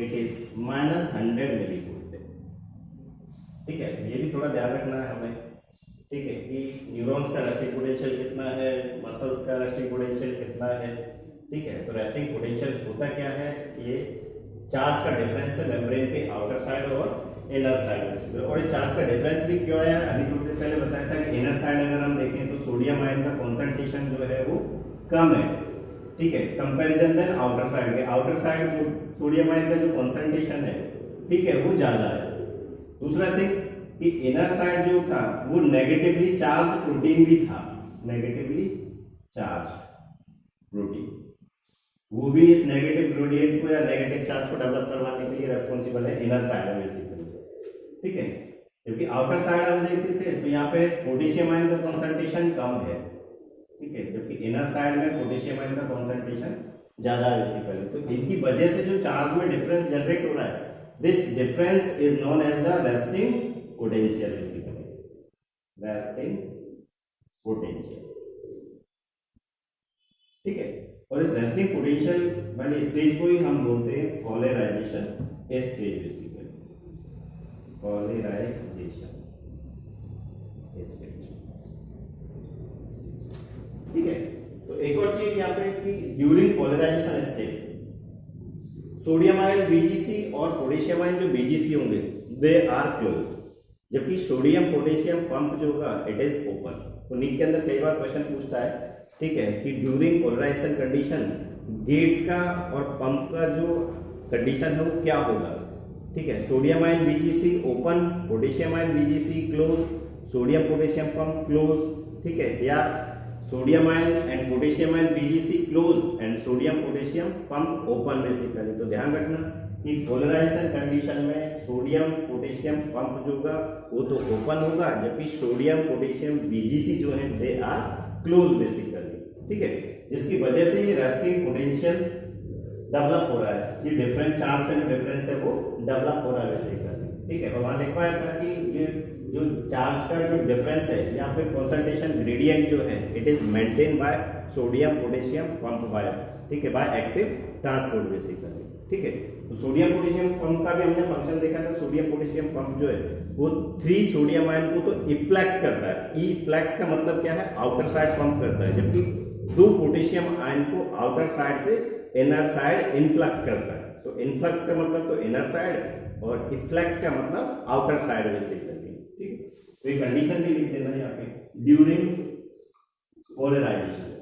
it is -100 millivolt, ठीक है। ये भी थोड़ा ध्यान रखना है हमें, ठीक है, कि न्यूरॉन्स का रेस्टिंग पोटेंशियल कितना है, मसल्स का रेस्टिंग पोटेंशियल कितना है, ठीक है। तो रेस्टिंग पोटेंशियल होता क्या है, ये चार्ज का डिफरेंस है मेम्ब्रेन के आउटर साइड और इनर साइड। और ये चार्ज का डिफरेंस भी क्यों आया, अभी थोड़ी देर पहले बताया था कि इनर साइड अगर हम देखें तो सोडियम आयन का कॉन्सेंट्रेशन जो है वो कम है, ठीक है, कंपैरिजन देन आउटर साइड के। आउटर साइड सोडियम आयन का जो कॉन्सेंट्रेशन है, ठीक है, वो ज्यादा है। दूसरा थिंग कि इनर साइड जो था वो नेगेटिवली चार्ज प्रोटीन भी था, नेगेटिवली चार्ज प्रोटीन, वो भी इस नेगेटिव ग्रेडियंट को या नेगेटिव चार्ज को डेवलप करवाने के लिए रेस्पॉन्सिबल है इनर साइड में, ठीक है। क्योंकि आउटर साइड हम देखते थे तो यहाँ पे पोटेशियम आयन का कॉन्सेंट्रेशन कम है, ठीक है, जबकि इनर साइड में पोटेशियम आयन का कॉन्सेंट्रेशन ज्यादा है बेसिकली। तो इनकी वजह से जो चार्ज में डिफरेंस जनरेट हो रहा है, this difference is known as the resting potential basically, resting potential, ठीक है। और इस रेस्टिंग पोटेंशियल वाली स्टेज को ही हम बोलते हैं polarisation stage basically, polarisation stage, ठीक है। तो एक और चीज यहाँ पे कि during polarisation stage sodium ion VGC और पोटेशियम आयन जो बीजीसी होंगे दे आर क्लोज, जबकि सोडियम पोटेशियम पंप जो होगा इट इज ओपन। तो नीट के अंदर कई बार क्वेश्चन पूछता है, ठीक है, कि ड्यूरिंग पोलराइजेशन कंडीशन गेट्स का और पंप का जो कंडीशन है वो क्या होगा, ठीक है। Sodium ion VGC open, potassium ion BGC close, sodium potassium pump close, ठीक है, या sodium ion and potassium ion BGC close and sodium potassium pump open basically. तो ध्यान रखना कि पोलराइजेशन कंडीशन में सोडियम पोटेशियम पंप जो होगा वो तो ओपन होगा, जबकि सोडियम पोटेशियम बीजीसी जो है दे आर क्लोज बेसिकली, ठीक है, जिसकी वजह से ये रेस्टिंग पोटेंशियल डेवलप हो रहा है, ये डिफरेंट चार्ज का जो डिफरेंस है वो डेवलप हो रहा है बेसिकली, ठीक है। और वहां लिखा था कि ये जो चार्ज का जो डिफरेंस है यहाँ पे कंसंट्रेशन ग्रेडियंट जो है it is maintain by sodium potassium pump wire, ठीक है, बाय एक्टिव ट्रांसपोर्ट बेसिकली, ठीक है। तो सोडियम पोटेशियम पंप का भी हमने फंक्शन देखा था। सोडियम पोटेशियम पंप जो है वो 3 सोडियम आयन को तो इफ्लक्स करता है। इफ्लक्स का मतलब क्या है, आउटर साइड पंप करता है, जबकि 2 पोटेशियम आयन को आउटर साइड से इनर साइड इनफ्लक्स करता है। तो इनफ्लक्स का मतलब तो इनर साइड और इफ्लक्स का मतलब आउटर साइड बेसिकली, ठीक है। तो ये कंडीशन भी लिख देना यहाँ पे, during polarization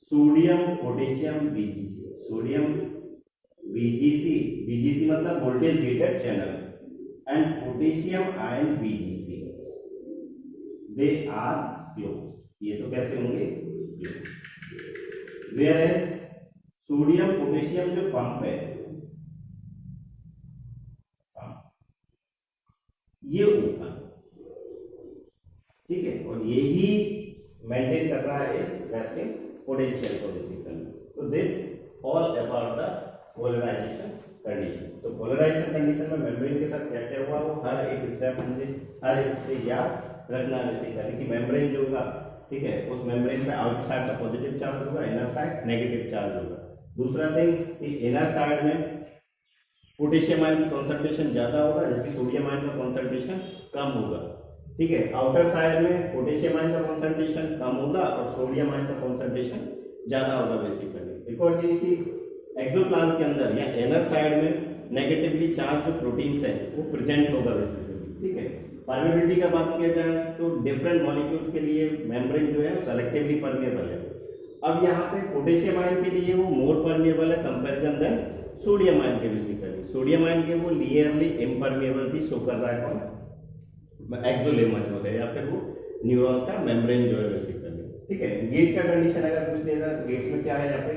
sodium potassium VGC, sodium VGC मतलब voltage gated channel, and potassium ion VGC they are closed. ये तो कैसे होंगे, वेयर एज सोडियम पोटेशियम जो पंप है ये ओपन, ठीक है, और यही मेंटेन कर रहा है इस रेस्टिंग पोटेंशियल को बेसिकली। तो this all about the polarization condition. तो पोलराइजेशन कंडीशन में मेम्ब्रेन के साथ क्या क्या हुआ वो हर एक स्टेप मुझे हर एक से याद रखना है बेसिकली कि मेम्ब्रेन जो होगा, ठीक है, उस मेम्ब्रेन पे आउटर साइड का पॉजिटिव चार्ज होगा, इनर साइड नेगेटिव चार्ज होगा। दूसरा थिंग्स कि इनर साइड में पोटेशियम आयन की कंसंट्रेशन ज्यादा होगा जबकि सोडियम आयन का कंसंट्रेशन कम होगा, ठीक है। आउटर साइड में पोटेशियम आयन का कंसंट्रेशन कम होगा और सोडियम आयन का कंसंट्रेशन ज्यादा होगा बेसिकली, बिकॉज ये कि एक्सोप्लाज्म के अंदर या इनर साइड में नेगेटिवली चार्ज जो प्रोटीन्स है वो प्रेजेंट होगा बेसिकली, ठीक है। परमेबिलिटी का बात किया जाए तो डिफरेंट मॉलिक्यूल्स के लिए मेम्ब्रेन जो है वो सेलेक्टिवली परमेबल है। अब यहाँ पे पोटेशियम आयन के लिए वो मोर परमेबल है कंपैरिजन देन सोडियम आयन के बेसिकली। सोडियम आयन के वो लियरली इम्परमेबल भी शो कर रहा है कौन, एक्सोलेमा जो है या फिर वो न्यूरॉन्स का मेम्ब्रेन जो है बेसिकली, ठीक है। गेट का कंडीशन अगर पूछ देगा तो गेट में क्या है यहाँ पे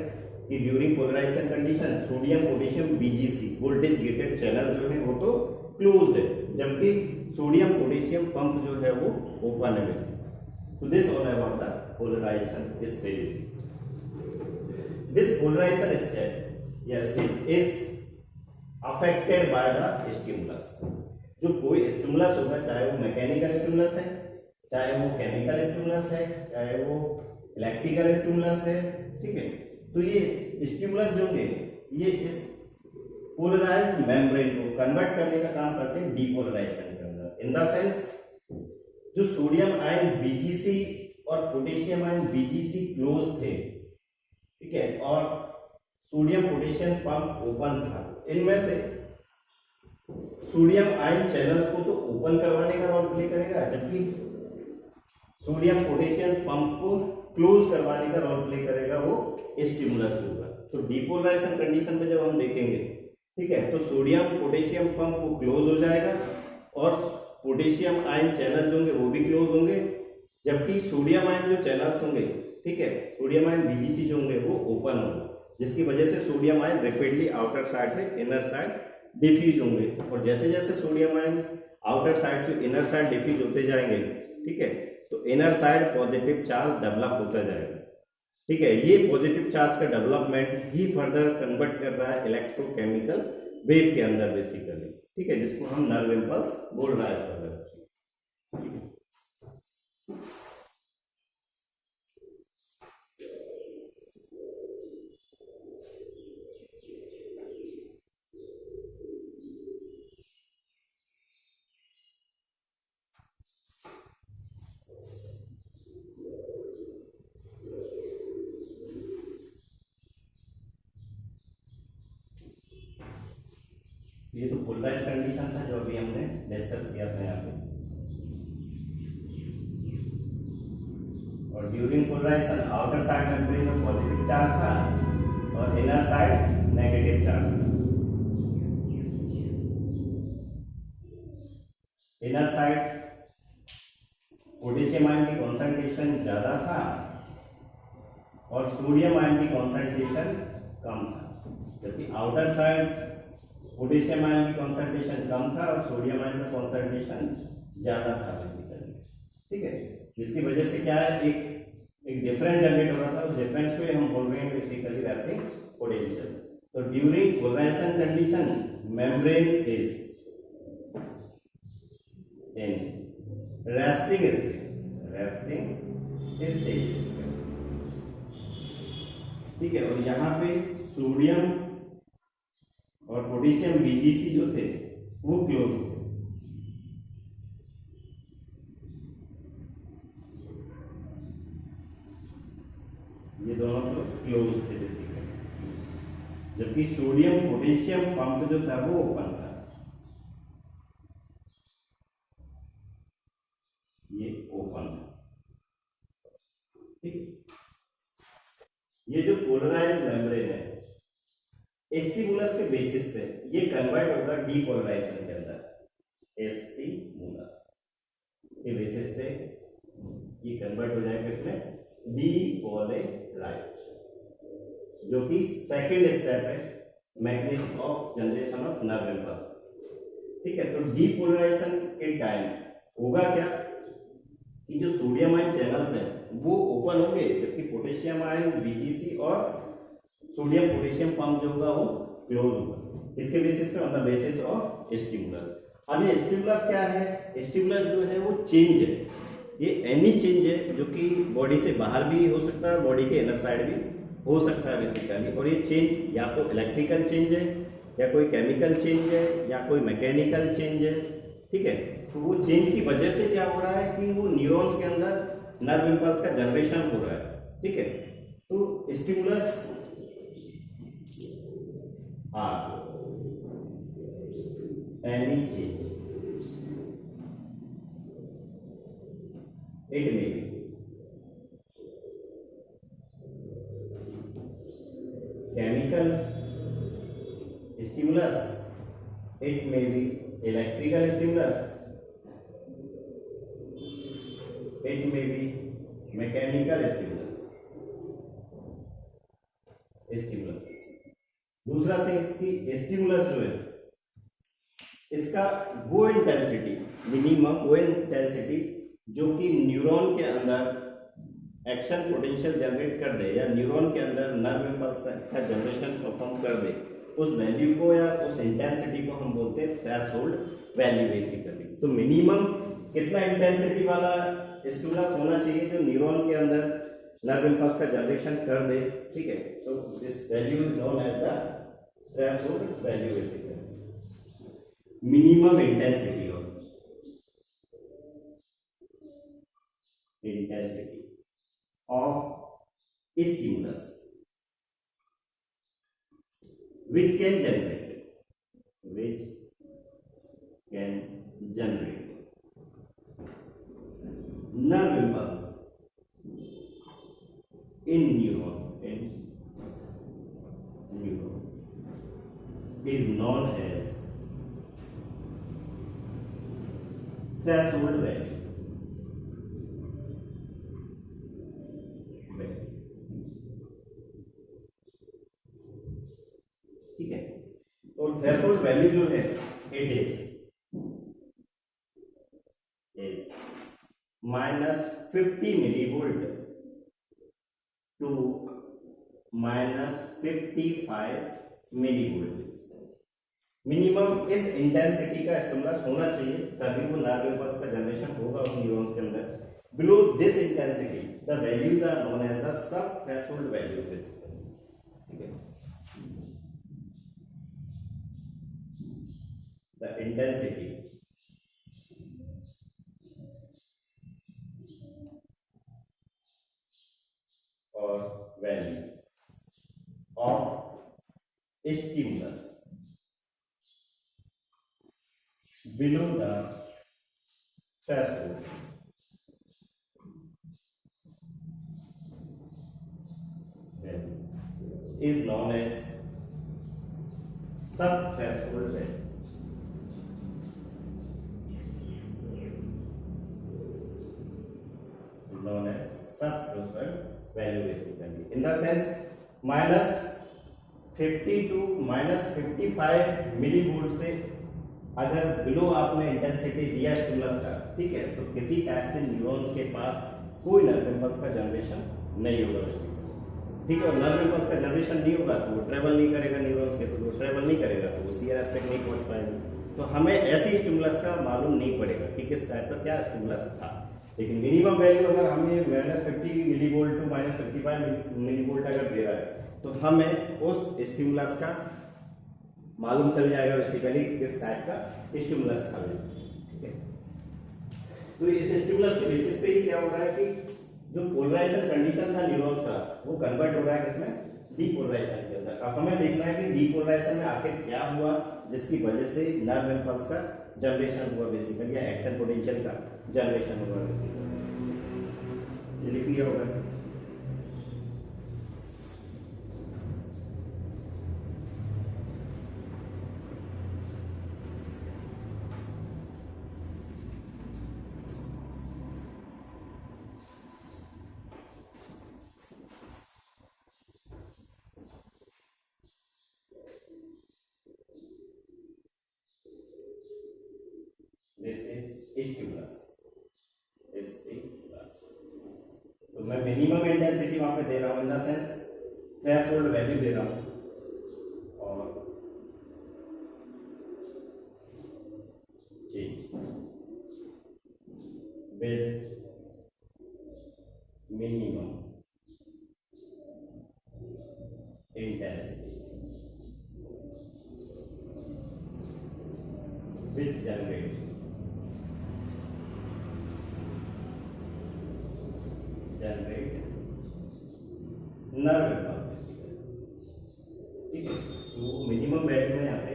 कि during polarization condition sodium potassium VGC voltage gated channel जो है वो तो क्लोज्ड है, जबकि सोडियम पोटेशियम पंप जो है वो ओपन है बेसिकली। तो this all about the polarization stage. This polarization stage या stage is affected by the stimulus. जो कोई स्टिमुलस होगा, चाहे वो मैकेनिकल स्टिमुलस है, चाहे वो केमिकल स्टिमुलस है, चाहे वो इलेक्ट्रिकल स्टिमुलस है, ठीक है। तो ये स्टिमुलस जो होंगे ये इस पोलराइज्ड मेम्ब्रेन को कन्वर्ट करने का काम करते हैं डीपोलराइजेशन के अंदर। इन द सेंस जो सोडियम आयन बीजीसी और पोटेशियम आयन बीजीसी क्लोज थे, ठीक है, और सोडियम पोटेशियम पंप ओपन था, इनमें से सोडियम आयन चैनल्स को तो ओपन करवाने का रोल प्ले करेगा, जबकि सोडियम पोटेशियम पंप को क्लोज करवाने का रोल प्ले करेगा वो स्टिमुलस होगा। तो डीपोलराइजेशन कंडीशन में जब हम देखेंगे, ठीक है, तो सोडियम पोटेशियम पंप वो क्लोज हो जाएगा और पोटेशियम आयन चैनल जो होंगे वो भी क्लोज होंगे, जबकि सोडियम आयन जो चैनल्स होंगे, ठीक है, सोडियम आयन बीजीसी जो होंगे वो ओपन होंगे, जिसकी वजह से sodium ion rapidly outer side से इनर साइड डिफ्यूज होंगे। और जैसे जैसे सोडियम आयन आउटर साइड से इनर साइड डिफ्यूज होते जाएंगे, ठीक है, तो inner side positive charge develop होता जाएगा, ठीक है। ये पॉजिटिव चार्ज का डेवलपमेंट ही फर्दर कन्वर्ट कर रहा है इलेक्ट्रोकेमिकल वेव के अंदर बेसिकली, ठीक है, जिसको हम नर्व इंपल्स बोल रहा है फर्दर। ये तो पोलराइज कंडीशन था जो अभी हमने डिस्कस किया था यहाँ पे। और during polarization outer side membrane में पॉजिटिव चार्ज था और इनर साइड नेगेटिव चार्ज था। इनर साइड पोटेशियम आयन की कॉन्सेंट्रेशन ज्यादा था और सोडियम आयन की कॉन्सेंट्रेशन कम था, जबकि आउटर साइड पोटेशियम आयन की कॉन्सेंट्रेशन कम था और सोडियम आयन का कॉन्सेंट्रेशन ज्यादा था बेसिकली, ठीक है, जिसकी वजह से क्या है, एक डिफरेंस जनरेट हो रहा था, उस डिफरेंस को हम बोल रहे हैं बेसिकली रेस्टिंग पोटेंशियल। तो during polarization condition membrane is in resting stage, ठीक है, और यहाँ पे सोडियम और पोटेशियम बीजीसी जो थे वो क्लोज थे, ये दोनों तो क्लोज थे बेसिकली, जबकि सोडियम पोटेशियम पंप जो था वो ओपन था, ये ओपन था, ठीक। ये जो पोलराइज्ड मेम्ब्रेन है स्टिमुलस के बेसिस पे ये कन्वर्ट होगा डीपोलराइजेशन के अंदर, स्टिमुलस के बेसिस पे ये कन्वर्ट हो जाएगा इसमें डीपोलराइजेशन, जो कि सेकंड स्टेप है mechanism of generation of nerve impulse, ठीक है। तो डीपोलराइजेशन के टाइम होगा क्या कि जो सोडियम आयन चैनल्स हैं वो ओपन होंगे, जबकि पोटेशियम आयन बीजीसी और सोडियम पोटेशियम पंप जो होगा वो क्लोज होगा, इसके बेसिस पे on the basis of stimulus. अब ये स्टिमुलस क्या है, स्टिमुलस जो है वो चेंज है, ये एनी चेंज है जो कि बॉडी से बाहर भी हो सकता है, बॉडी के इनर साइड भी हो सकता है बेसिकली, और ये चेंज या तो इलेक्ट्रिकल चेंज है या कोई केमिकल चेंज है या कोई मैकेनिकल चेंज है, ठीक है। तो वो चेंज की वजह से क्या हो रहा है कि वो न्यूरॉन्स के अंदर नर्व इंपल्स का जनरेशन हो रहा है, ठीक है। तो stimulus any change, it may B chemical stimulus, it may be electrical stimulus, it may be mechanical stimulus। दूसरा थिंग इसकी स्टिमुलस जो है इसका वो इंटेंसिटी मिनिमम, वो इंटेंसिटी जो कि न्यूरॉन के अंदर एक्शन पोटेंशियल जनरेट कर दे या न्यूरॉन के अंदर नर्व इम्पल्स का जनरेशन परफॉर्म कर दे, उस वैल्यू को या उस इंटेंसिटी को हम बोलते हैं थ्रेशोल्ड वैल्यू बेसिकली। तो मिनिमम कितना इंटेंसिटी वाला स्टिमुलस होना चाहिए जो न्यूरॉन के अंदर नर्व इम्पल्स का जनरेशन कर दे, ठीक है। तो this value is known as the threshold value basically, minimum intensity of stimulus which can generate nerve impulse in neuron is known as threshold value। ठीक है, तो थ्रेशोल्ड वैल्यू जो है it is -50 millivolt to -55 millivolt. Minimum इस intensity का stimulus होना चाहिए तभी वो नर्व इम्पल्स का जनरेशन होगा उस न्यूरॉन्स के अंदर। Below this intensity the values are known as the sub threshold values basically, ठीक है। The intensity or value of stimulus below the threshold is known as subthreshold value। Known as subthreshold value basically, in the sense -50 to -55 millivolt से अगर below आपने intensity दिया stimulus का, ठीक है, तो किसी टाइप से न्यूरॉन्स के पास कोई नर्व इम्पल्स का जनरेशन नहीं होगा बेसिकली, ठीक है। और नर्व इम्पल्स का जनरेशन नहीं होगा तो वो ट्रेवल नहीं करेगा न्यूरॉन्स के, तो वो ट्रेवल नहीं करेगा तो वो सीआरएस तक नहीं पहुंच पाएंगे। तो हमें ऐसी स्टिमुलस का मालूम नहीं पड़ेगा कि किस टाइप का क्या स्टिमुलस था। लेकिन मिनिमम वैल्यू अगर हमें -50 मिलीवोल्ट टू -55 मिलीवोल्ट अगर दे रहा है तो हमें उस स्टिमुलस का मालूम चल जाएगा बेसिकली किस टाइप का स्टिमुलस था, ठीक है। तो इस स्टिमुलस के बेसिस पे ही क्या हो रहा है कि जो पोलराइजेशन कंडीशन था न्यूरॉन्स का वो कन्वर्ट हो रहा है किसमें, डीपोलराइजेशन के अंदर। अब हमें देखना है कि डीपोलराइजेशन में आखिर क्या हुआ जिसकी वजह से नर्व इम्पल्स का जनरेशन हुआ बेसिकली, या एक्शन पोटेंशियल का जनरेशन हुआ बेसिकली। ये लिख लिया होगा। This is stimulus. तो मैं मिनिमम इंटेंसिटी वहां पे दे रहा हूं, in the sense threshold value दे रहा हूं, और change with minimum intensity with generate nerve impulse, ठीक है। तो मिनिमम वैल्यू में यहाँ पे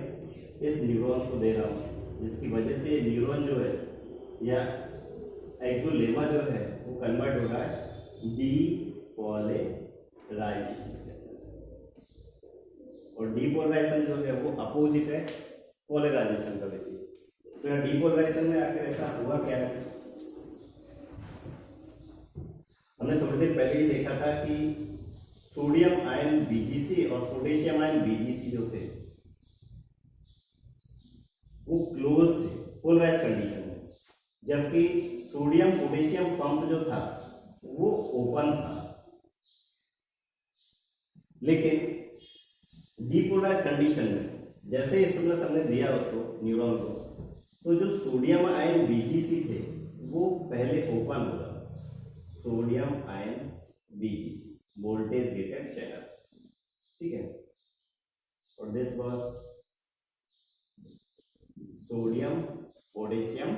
इस न्यूरॉन्स को दे रहा हूँ जिसकी वजह से न्यूरॉन जो है या एक्सोलेमा जो है वो कन्वर्ट हो रहा है डीपोलराइजेशन, और डीपोलराइजेशन जो है वो अपोजिट है पोलराइजेशन का बेसिस। तो यहाँ डीपोलराइजेशन में आकर ऐसा हुआ क्या है, हमने थोड़ी देर पहले ही देखा था कि सोडियम आयन बीजीसी और पोटेशियम आयन बीजीसी जो थे वो क्लोज थे पोलराइज कंडीशन में, जबकि सोडियम पोटेशियम पंप जो था वो ओपन था। लेकिन डीपोलराइज कंडीशन में जैसे स्टिमुलस हमने दिया उसको न्यूरॉन को, तो जो सोडियम आयन बीजीसी थे वो पहले ओपन हो गया, sodium ion VGC voltage gated channel, ठीक है। और this was sodium potassium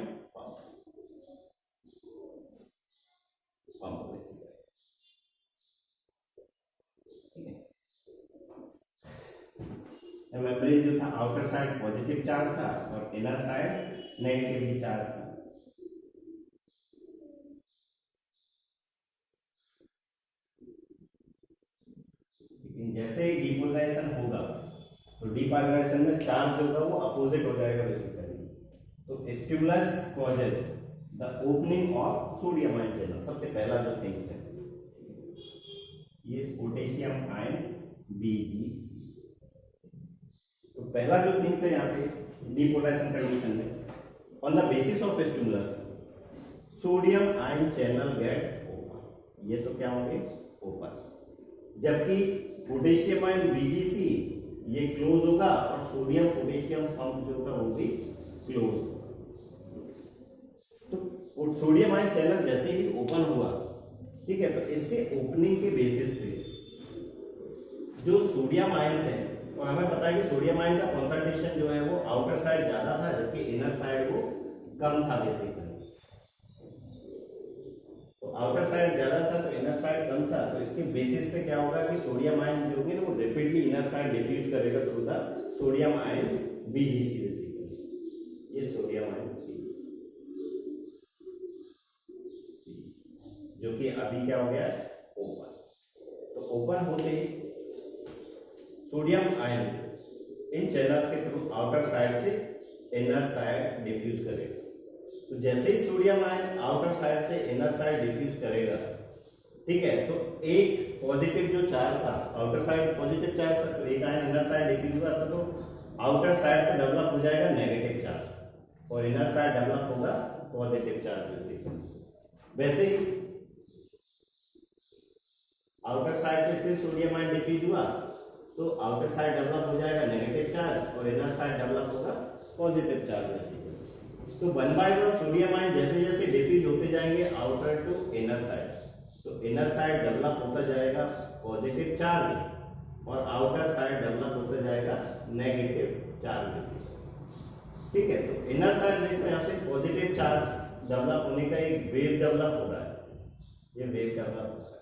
pump basically, ठीक है। मेम्ब्रेन जो था आउटर साइड पॉजिटिव चार्ज था और इनर साइड नेगेटिवली चार्ज था। जैसे ही डीपोलराइजेशन होगा तो डीपोलराइजेशन में चार्ज जो होगा वो अपोजिट हो जाएगा बेसिकली। तो stimulus causes the opening of sodium ion channel, सबसे पहला जो थिंग्स है ये पोटेशियम आयन बीजीसी। तो पहला जो थिंग्स है यहाँ पे डीपोलराइजेशन कंडीशन में, on the basis of stimulus sodium ion channel gate open, ये तो क्या होंगे ओपन, जबकि पोटेशियम आयन बीजीसी ये क्लोज होगा और सोडियम पोटेशियम पंप जो होगा वो भी क्लोज। तो सोडियम आयन चैनल जैसे ही ओपन हुआ, ठीक है, तो इसके ओपनिंग के बेसिस पे जो सोडियम आयन है, तो हमें पता है कि सोडियम आयन का कॉन्सेंट्रेशन जो है वो आउटर साइड ज्यादा था जबकि इनर साइड वो कम था बेसिकली। आउटर साइड ज्यादा था तो इनर साइड कम था, तो इसके बेसिस पे क्या होगा कि सोडियम आयन जो है वो रैपिडली इनर साइड डिफ्यूज करेगा through the sodium ion BGC basically. ये सोडियम आयन जो कि अभी क्या हो गया ओपन। तो ओपन होते ही सोडियम आयन इन चैनल्स के थ्रू आउटर साइड से इनर साइड डिफ्यूज करेगा। तो जैसे ही सोडियम आयन आउटर साइड से इनर साइड डिफ्यूज करेगा, ठीक है, तो एक पॉजिटिव जो चार्ज था आउटर साइड पॉजिटिव चार्ज था, तो एक आयन इनर साइड डिफ्यूज हुआ था तो आउटर साइड पर डेवलप हो जाएगा नेगेटिव चार्ज। और इनर साइड डेवलप होगा पॉजिटिव चार्ज बेसिकली। वैसे ही आउटर साइड से फिर सोडियम आयन डिफ्यूज हुआ तो आउटर साइड डेवलप हो जाएगा नेगेटिव चार्ज और इनर साइड डेवलप होगा पॉजिटिव चार्ज बेसिकली। तो 1/1 सोडियम आयन जैसे जैसे डिफ्यूज होते जाएंगे आउटर टू इनर साइड, तो इनर साइड डेवलप होता जाएगा पॉजिटिव चार्ज और आउटर साइड डेवलप होता जाएगा नेगेटिव चार्ज बेसिकली। ठीक है, तो इनर साइड देखो यहाँ से पॉजिटिव चार्ज डेवलप होने का एक वेव डेवलप हो रहा है, ये वेव डेवलप हो रहा है।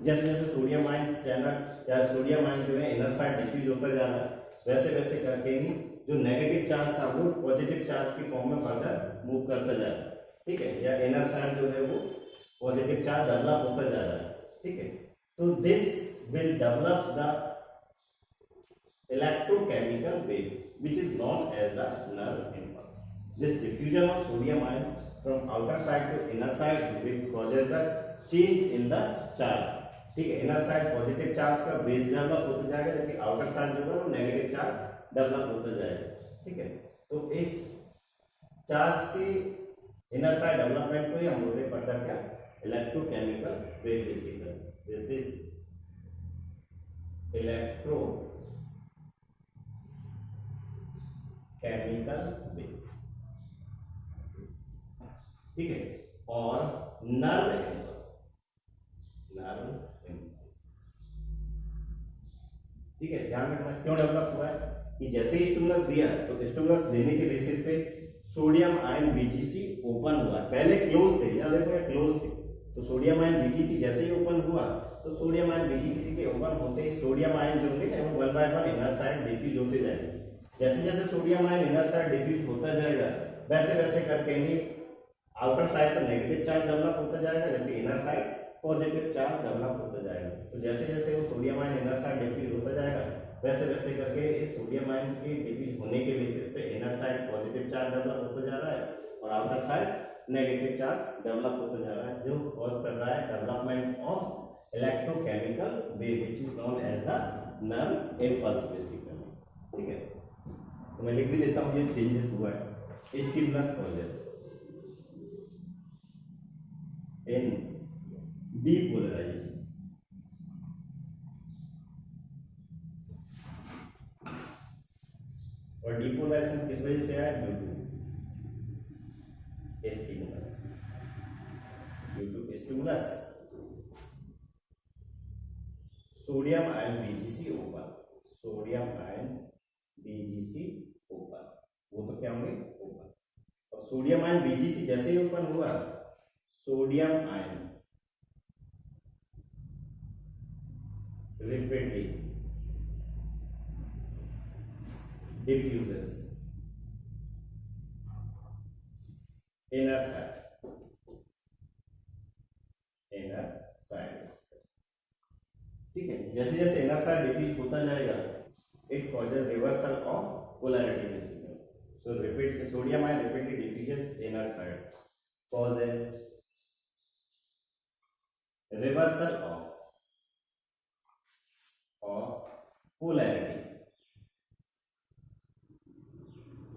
जैसे जैसे सोडियम आयन स्टैंडर्ड या सोडियम आयन जो है इनर साइड डिफ्यूज होता जा रहा है वैसे वैसे करके ही जो नेगेटिव चार्ज था वो पॉजिटिव चार्ज की फॉर्म में फर्दर मूव करता जा रहा है। ठीक है, या इनर साइड जो है वो पॉजिटिव चार्ज डेवलप होता जा रहा है। ठीक है, तो this will develop the electrochemical wave which is known as the nerve impulse. This diffusion of sodium ion from outer side to inner side will causes the change in the charge. ठीक है, inner side positive charge का base develop होता जाएगा जबकि outer side जो है वो negative charge develop होता जाएगा। ठीक है, तो इस चार्ज के इनर साइड डेवलपमेंट को ही हम बोलते हैं फर्दर क्या, electrochemical wave basically. This is electro chemical wave. ठीक है, और नर्व इम्पल्स, नर्व इम्पल्स। ठीक है, ध्यान रखना क्यों डेवलप हुआ है कि जैसे ही स्टिमुलस दिया तो स्टिमुलस देने के बेसिस पे सोडियम आयन बीजीसी ओपन हुआ, पहले क्लोज थे, याद देखो ये क्लोज थे, तो सोडियम आयन बीजीसी जैसे ही ओपन हुआ तो सोडियम आयन बीजीसी के ओपन होते ही सोडियम आयन जो है वो 1/1 इनर साइड डिफ्यूज होते जाएंगे। जैसे जैसे sodium ion inner side diffuse होता जाएगा वैसे वैसे करके ही आउटर साइड पर नेगेटिव चार्ज डेवलप होता जाएगा जबकि inner side positive charge develop होता जाएगा। तो जैसे जैसे वो sodium ion inner side diffuse होता जाएगा वैसे वैसे करके इस सोडियम आयन के डिफ्यूज होने के बेसिस पे inner side positive charge develop होता जा रहा है और outer side negative charge develop होता जा रहा है, जो कॉज कर रहा है development of electrochemical wave which is known as the nerve impulse basically. ठीक है, तो मैं लिख भी देता हूँ ये चेंजेस हुआ है स्टिमुलस कॉजेस इन डीपोलराइजेशन। और डीपोलराइजेशन किस वजह से आया, due to stimulus, due to stimulus sodium ion VGC open, sodium ion VGC open, वो तो क्या होंगे ओपन। अब सोडियम आयन बीजीसी जैसे ही ओपन हुआ sodium ion rapidly diffuses inner side। ठीक है, जैसे जैसे इनर साइड डिफ्यूज होता जाएगा it causes reversal of polarity basically. So repeat sodium ion rapidly diffuses inner side causes reversal of polarity,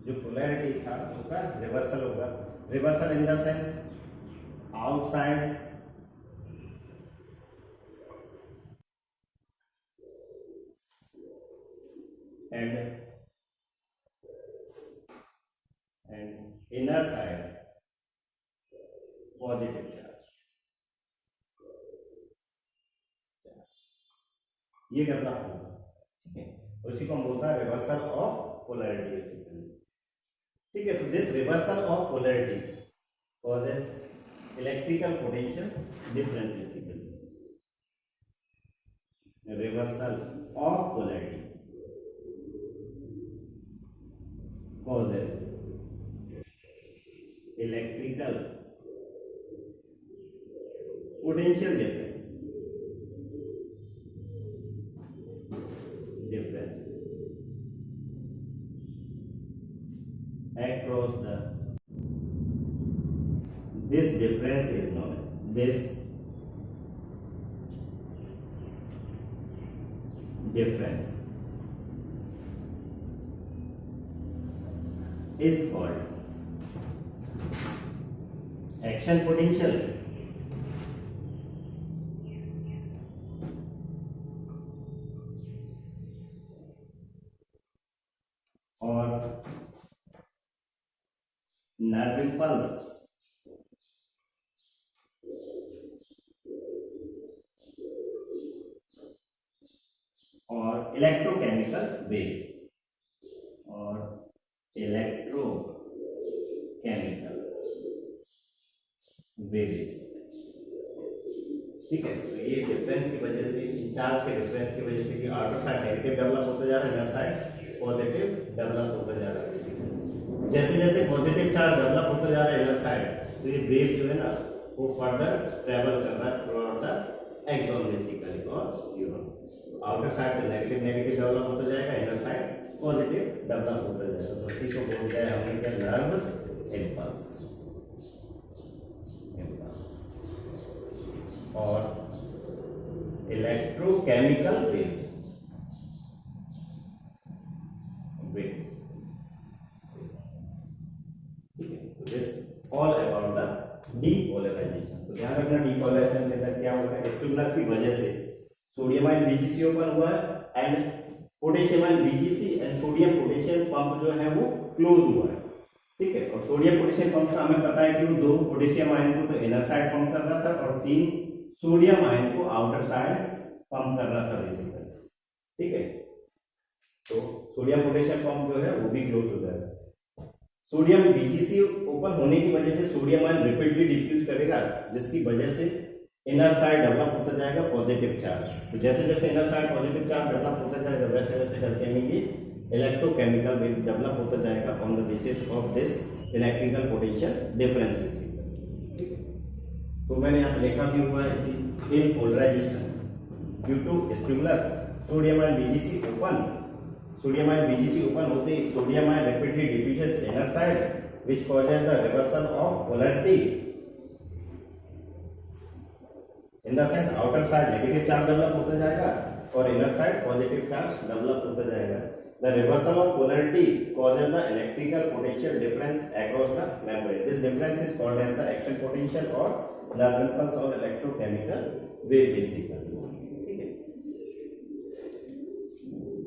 जो polarity था उसका रिवर्सल होगा। Reversal in the sense outside and inner side positive charge, ये develop होगा। ठीक है, उसी को हम बोलते हैं रिवर्सल ऑफ पोलैरिटी बेसिकली। ठीक है, तो this reversal of polarity causes electrical potential difference basically. Reversal of polarity causes electrical potential differences across the, this difference is known as, this difference is called action potential और nerve impulse और electrochemical wave और electrochemical waves. ठीक है, तो ये difference की वजह से, चार्ज के डिफरेंस की वजह से कि आउटर साइड नेगेटिव डेवलप होता जा रहा है, इनर साइड पॉजिटिव डेवलप होता जा रहा है। जैसे जैसे पॉजिटिव चार्ज डेवलप होता जा रहा है इनर साइड, तो ये वेव जो है ना वो फर्दर ट्रेवल कर रहा है throughout the axon basically और न्यूरॉन। आउटर साइड पे नेगेटिव नेगेटिव डेवलप होता जाएगा, इनर साइड पॉजिटिव डेवलप होता जाएगा। तो इसी को बोलते हैं हमने क्या, नर्व इम्पल्स और electrochemical wave. This all about the depolarization। तो ध्यान रखना डीपोलराइजेशन के अंदर क्या होगा, स्टिमुलस की वजह से सोडियम आयन बीजीसी ओपन हुआ है and potassium ion BGC and sodium potassium pump जो है वो क्लोज हुआ है। ठीक है, और सोडियम पोटेशियम पंप का हमें पता है कि वो 2 पोटेशियम आयन को तो इनर साइड पंप कर रहा था और 3 सोडियम आयन को आउटर साइड पंप कर रहा था बेसिकली। ठीक है, तो सोडियम पोटेशियम पंप जो है वो भी क्लोज हो जाएगा। सोडियम बीजीसी ओपन होने की वजह से सोडियम आयन रिपीटली डिफ्यूज करेगा, जिसकी वजह से इनर साइड डेवलप होता जाएगा पॉजिटिव चार्ज। तो जैसे जैसे inner side positive charge develop होता जाएगा वैसे वैसे करके ये इलेक्ट्रोकेमिकल वेव डेवलप होता जाएगा on the basis of this electrical potential differences. तो मैंने यहाँ पे लिखा भी हुआ है कि in polarization due to stimulus sodium ion VGC open होते ही sodium ion rapidly diffuses inner side which causes the reversal of polarity in the sense outer side negative charge develop होता जाएगा और inner side positive charge develop होता जाएगा। The reversal of polarity causes the electrical potential difference across the membrane. This difference is called as the action potential or nerve impulse or electrochemical wave basically।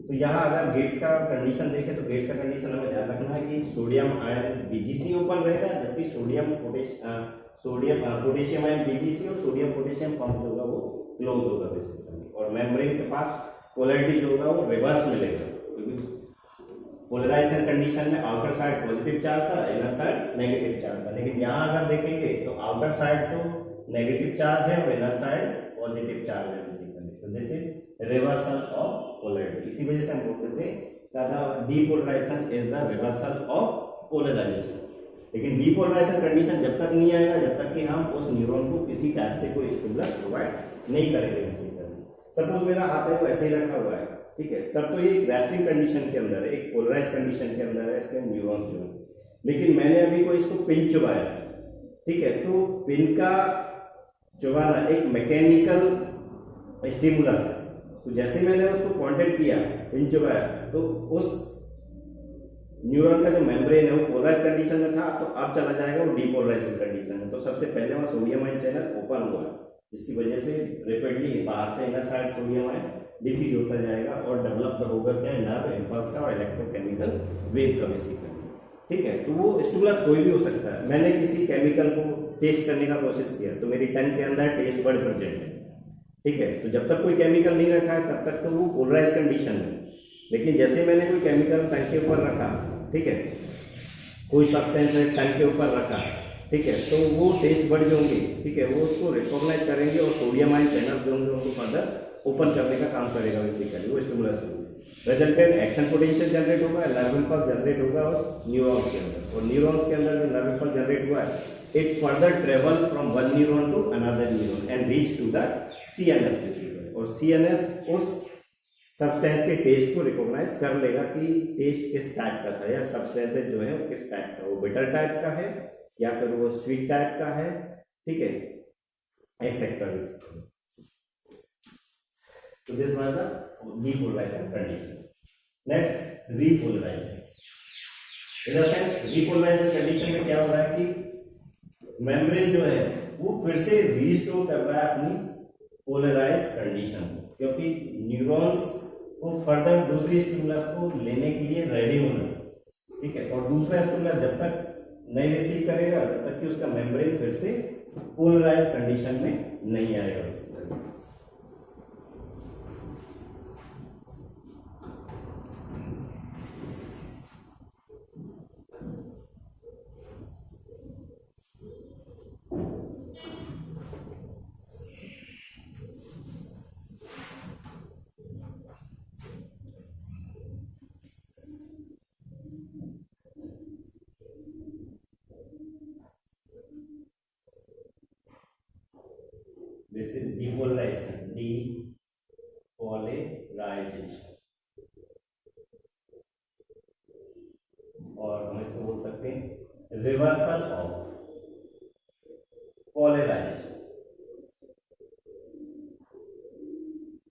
तो यहाँ अगर gets का condition देखें तो gets का condition हमें ध्यान रखना है कि सोडियम आयन बीजीसी ओपन रहेगा, जबकि पोटेशियम आयन बीजीसी और सोडियम पोटेशियम पंप जो होगा वो क्लोज होगा बेसिकली। और मेम्ब्रेन के पास पोलैरिटी जो होगा वो रिवर्स मिलेगा, क्योंकि पोलराइजेशन कंडीशन में आउटर साइड पॉजिटिव चार्ज था, इनर साइड नेगेटिव चार्ज था। लेकिन यहाँ अगर देखेंगे तो आउटर साइड तो नेगेटिव चार्ज है और इनर साइड पॉजिटिव चार्ज है बेसिकली। तो this is reversal of polarity. इसी वजह से हम बोलते थे depolarization is the reversal of polarization. लेकिन डीपोलराइजेशन कंडीशन जब तक नहीं आएगा जब तक कि हम उस न्यूरॉन को किसी टाइप से कोई स्टिमुलस प्रोवाइड नहीं करेंगे। सपोज मेरा हाथ है वो ऐसे ही रखा हुआ है, ठीक है, तब तो ये रेस्टिंग कंडीशन के अंदर है, एक पोलराइज कंडीशन के अंदर है इसके न्यूरॉन्स जो है। लेकिन मैंने अभी कोई इसको पिन चुभाया, ठीक है, तो पिन का चुभाना एक मैकेनिकल स्टिमुलस है। तो जैसे मैंने उसको कांटेक्ट किया, पिन चुभाया, तो उस न्यूरॉन का जो मेम्ब्रेन है वो पोलराइज कंडीशन में था, तो अब चला जाएगा वो डीपोलराइजेशन कंडीशन में। तो सबसे पहले वहाँ सोडियम आयन चैनल ओपन हुआ, जिसकी वजह से रेपिडली बाहर से inner side sodium ion diffuse होता जाएगा और डेवलप होगा क्या, नर्व इम्पल्स का और इलेक्ट्रोकेमिकल वेव का बेसिकली। ठीक है, तो वो स्टिमुलस कोई भी हो सकता है। मैंने किसी केमिकल को टेस्ट करने का कोशिश किया तो मेरी टंग के अंदर टेस्ट बड प्रेजेंट है, ठीक है, तो जब तक कोई केमिकल नहीं रखा है तब तक तो वो पोलराइज कंडीशन है। लेकिन जैसे मैंने कोई केमिकल टंग के ऊपर रखा, ठीक है, कोई सब्सटेंस टंग के ऊपर रखा, ठीक है, तो वो टेस्ट बड जो होंगे, ठीक है, वो उसको रिकॉग्नाइज करेंगे और सोडियम आयन चैनल जो होंगे उनको फर्दर ओपन करने का काम करेगा बेसिकली, वो स्टिमुलस होगा। रिजल्टेंट एक्शन पोटेंशियल जनरेट होगा, नर्व इम्पल्स जनरेट होगा उस न्यूरॉन्स के अंदर, और न्यूरॉन्स के अंदर जो नर्व इम्पल्स जनरेट हुआ है it further travel from one neuron to another neuron and reach to the CNS basically. और सीएनएस उस सब्सटेंस के टेस्ट को रिकॉग्नाइज कर लेगा कि टेस्ट किस टाइप का था, या सब्सटेंसेज जो है वो किस टाइप का, वो बिटर टाइप का है या फिर वो स्वीट टाइप का है, ठीक है, एक्सेट्रा। तो this was the depolarization condition. Next repolarization. In the sense depolarization condition में क्या हो रहा है कि मेम्ब्रेन जो है वो फिर से रीस्टोर कर रहा है अपनी पोलराइज कंडीशन, क्योंकि न्यूरॉन्स को फर्दर दूसरी स्टिमुलस को लेने के लिए रेडी होना है, ठीक है। और दूसरा स्टिमुलस जब तक नहीं रिसीव करेगा तब तक कि उसका मेम्ब्रेन फिर से पोलराइज कंडीशन में नहीं आएगा। This is depolarization, depolarization, और हम इसको बोल सकते हैं रिवर्सल ऑफ पोलराइजेशन।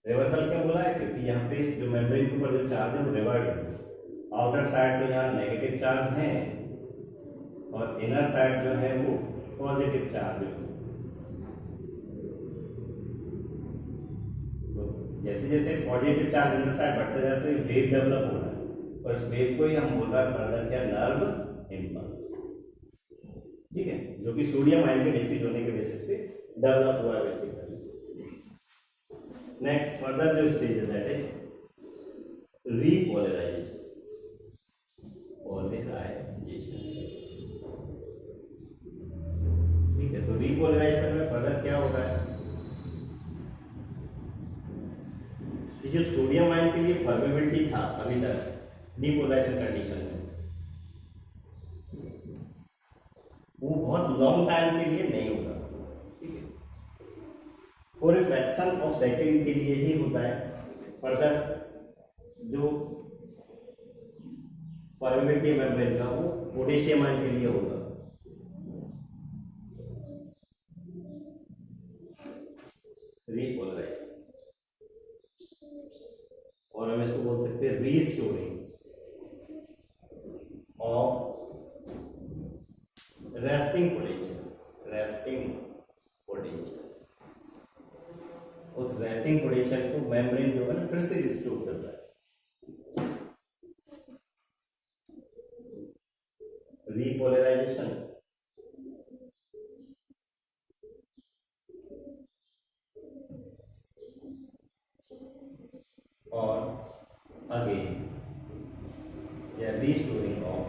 रिवर्सल क्यों बोला है? क्योंकि यहाँ पे जो मेम्ब्रेन के ऊपर जो चार्ज है वो रिवर्ट है। आउटर साइड तो यहाँ नेगेटिव चार्ज है और इनर साइड जो है वो पॉजिटिव चार्ज है। जैसे जैसे पॉजिटिव चार्ज इनर साइड बढ़ते जाते हैं वेव डेवलप हो रहा है, और इस वेव को ही हम बोल रहे हैं फर्दर क्या, नर्व इम्पल्स, ठीक है, जो कि सोडियम आयन के डिफ्यूज होने के बेसिस पे डेवलप हुआ है बेसिकली। नेक्स्ट फर्दर जो स्टेज है दैट इज रीपोलराइजेशन, ठीक है। तो रीपोलराइजेशन में फर्दर क्या होगा है, जो सोडियम आयन के लिए परमेबिलिटी था अभी तक डीपोलराइजेशन कंडीशन में, वो बहुत लॉन्ग टाइम के लिए नहीं होगा, ठीक है, for a fraction of second के लिए ही होता है। फर्दर जो परमेबिलिटी मेम्ब्रेन का वो पोटेशियम आयन के लिए होगा। रीपोलराइजेशन, और हम इसको बोल सकते हैं रीस्टोरिंग ऑफ रेस्टिंग पोटेंशियल, उस रेस्टिंग पोटेंशियल को मेम्ब्रेन जो है ना फिर से रिस्टोर कर रहा है। रीपोलराइजेशन और अगेन या restoring of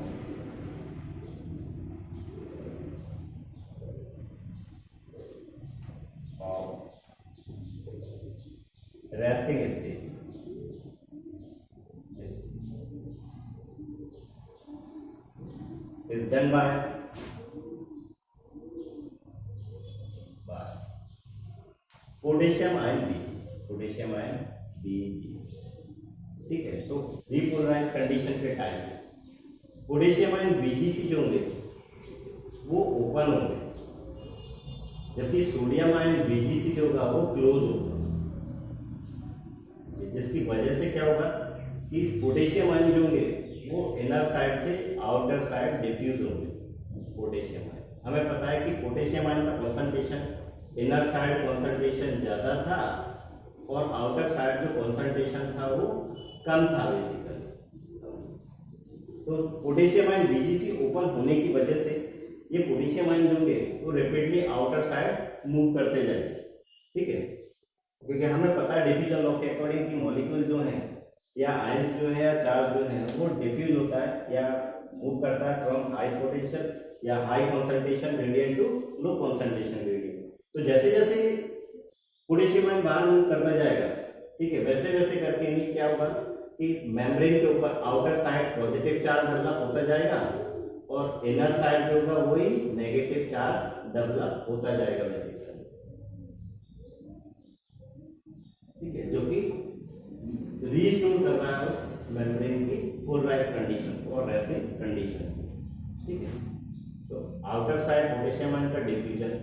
resting stage is done by potassium ion BGC, ठीक है। तो रीपोलराइज कंडीशन के टाइम पोटेशियम आयन BGC जो होंगे वो ओपन होंगे, जबकि सोडियम आयन BGC जो होगा वो क्लोज होगा, जिसकी वजह से क्या होगा कि पोटेशियम आयन जो होंगे वो इनर साइड से आउटर साइड डिफ्यूज होंगे। पोटेशियम आयन हमें पता है कि पोटेशियम आयन का कंसंट्रेशन इनर साइड कंसंट्रेशन ज्यादा था और आउटर साइड जो कंसंट्रेशन था वो कम था बेसिकली। तो पोटेशियम आयन BGC ओपन होने की वजह से ये पोटेशियम आयन जो होंगे वो रैपिडली आउटर साइड मूव करते जाएंगे, ठीक है, क्योंकि हमें पता है डिफ्यूजन लॉ के अकॉर्डिंग कि मॉलिक्यूल जो है या आयंस जो है या चार्ज जो है वो डिफ्यूज होता है या मूव करता है फ्रॉम हाई पोटेंशियल या high concentration gradient to low concentration gradient. तो जैसे जैसे पोटेशियम आयन बाहर मूव करता जाएगा, ठीक है, वैसे वैसे करके ही क्या होगा कि मेम्ब्रेन के ऊपर outer side positive charge develop होता जाएगा और इनर साइड जो होगा वही नेगेटिव चार्ज डेवलप होता जाएगा बेसिकली, ठीक है, जो कि रीस्टोर कर रहा है उस मेम्ब्रेन की पोलराइज कंडीशन और रेस्टिंग कंडीशन, ठीक है। तो आउटर साइड पोटेशियम आयन का डिफ्यूजन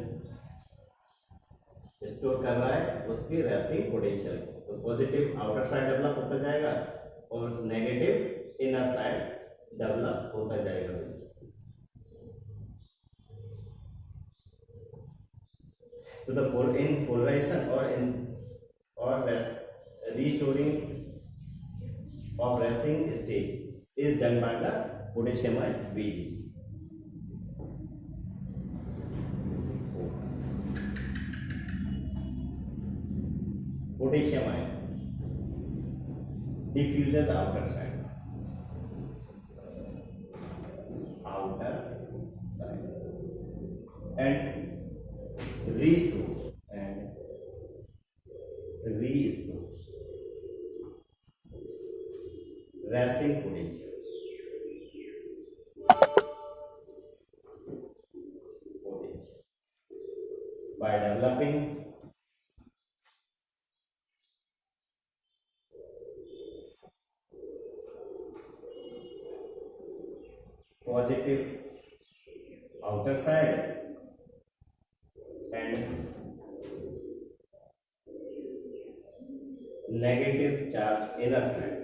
स्टोर कर रहा है उसकी रेस्टिंग पोटेंशियल, तो पॉजिटिव आउटर साइड डेवलप होता जाएगा और नेगेटिव इनर साइड डेवलप होता जाएगा बेसिकली। तो the in polarization or restoring of resting stage is done by the potassium ion BGC. Potassium ion diffuses outer side and restores resting potential by developing positive outer side and negative charge inner side.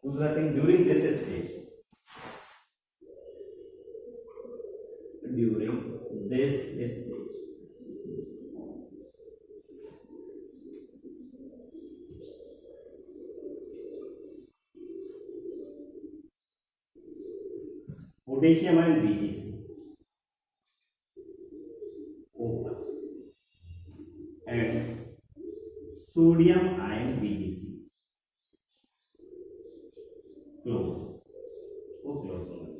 दूसरा thing, during this stage, potassium ion BGC open and sodium ion BGC close, वो close होना चाहिए।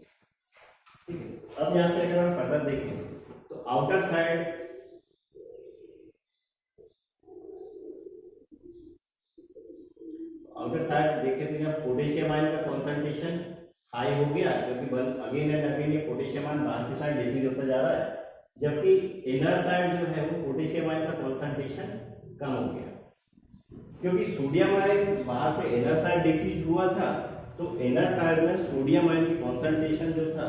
ठीक है, अब यहां से अगर हम फर्दर देखें तो आउटर साइड देखें तो यहाँ पोटेशियम आयन का कॉन्सेंट्रेशन हाई हो गया, क्योंकि अगेन एंड अगेन ये पोटेशियम आयन बाहर की साइड डिफ्यूज होता जा रहा है, जबकि इनर साइड जो है वो पोटेशियम आयन का कॉन्सेंट्रेशन कम हो गया, क्योंकि सोडियम आयन बाहर से इनर साइड डिफ्यूज हुआ था, तो इनर साइड में सोडियम आयन की कॉन्सेंट्रेशन जो था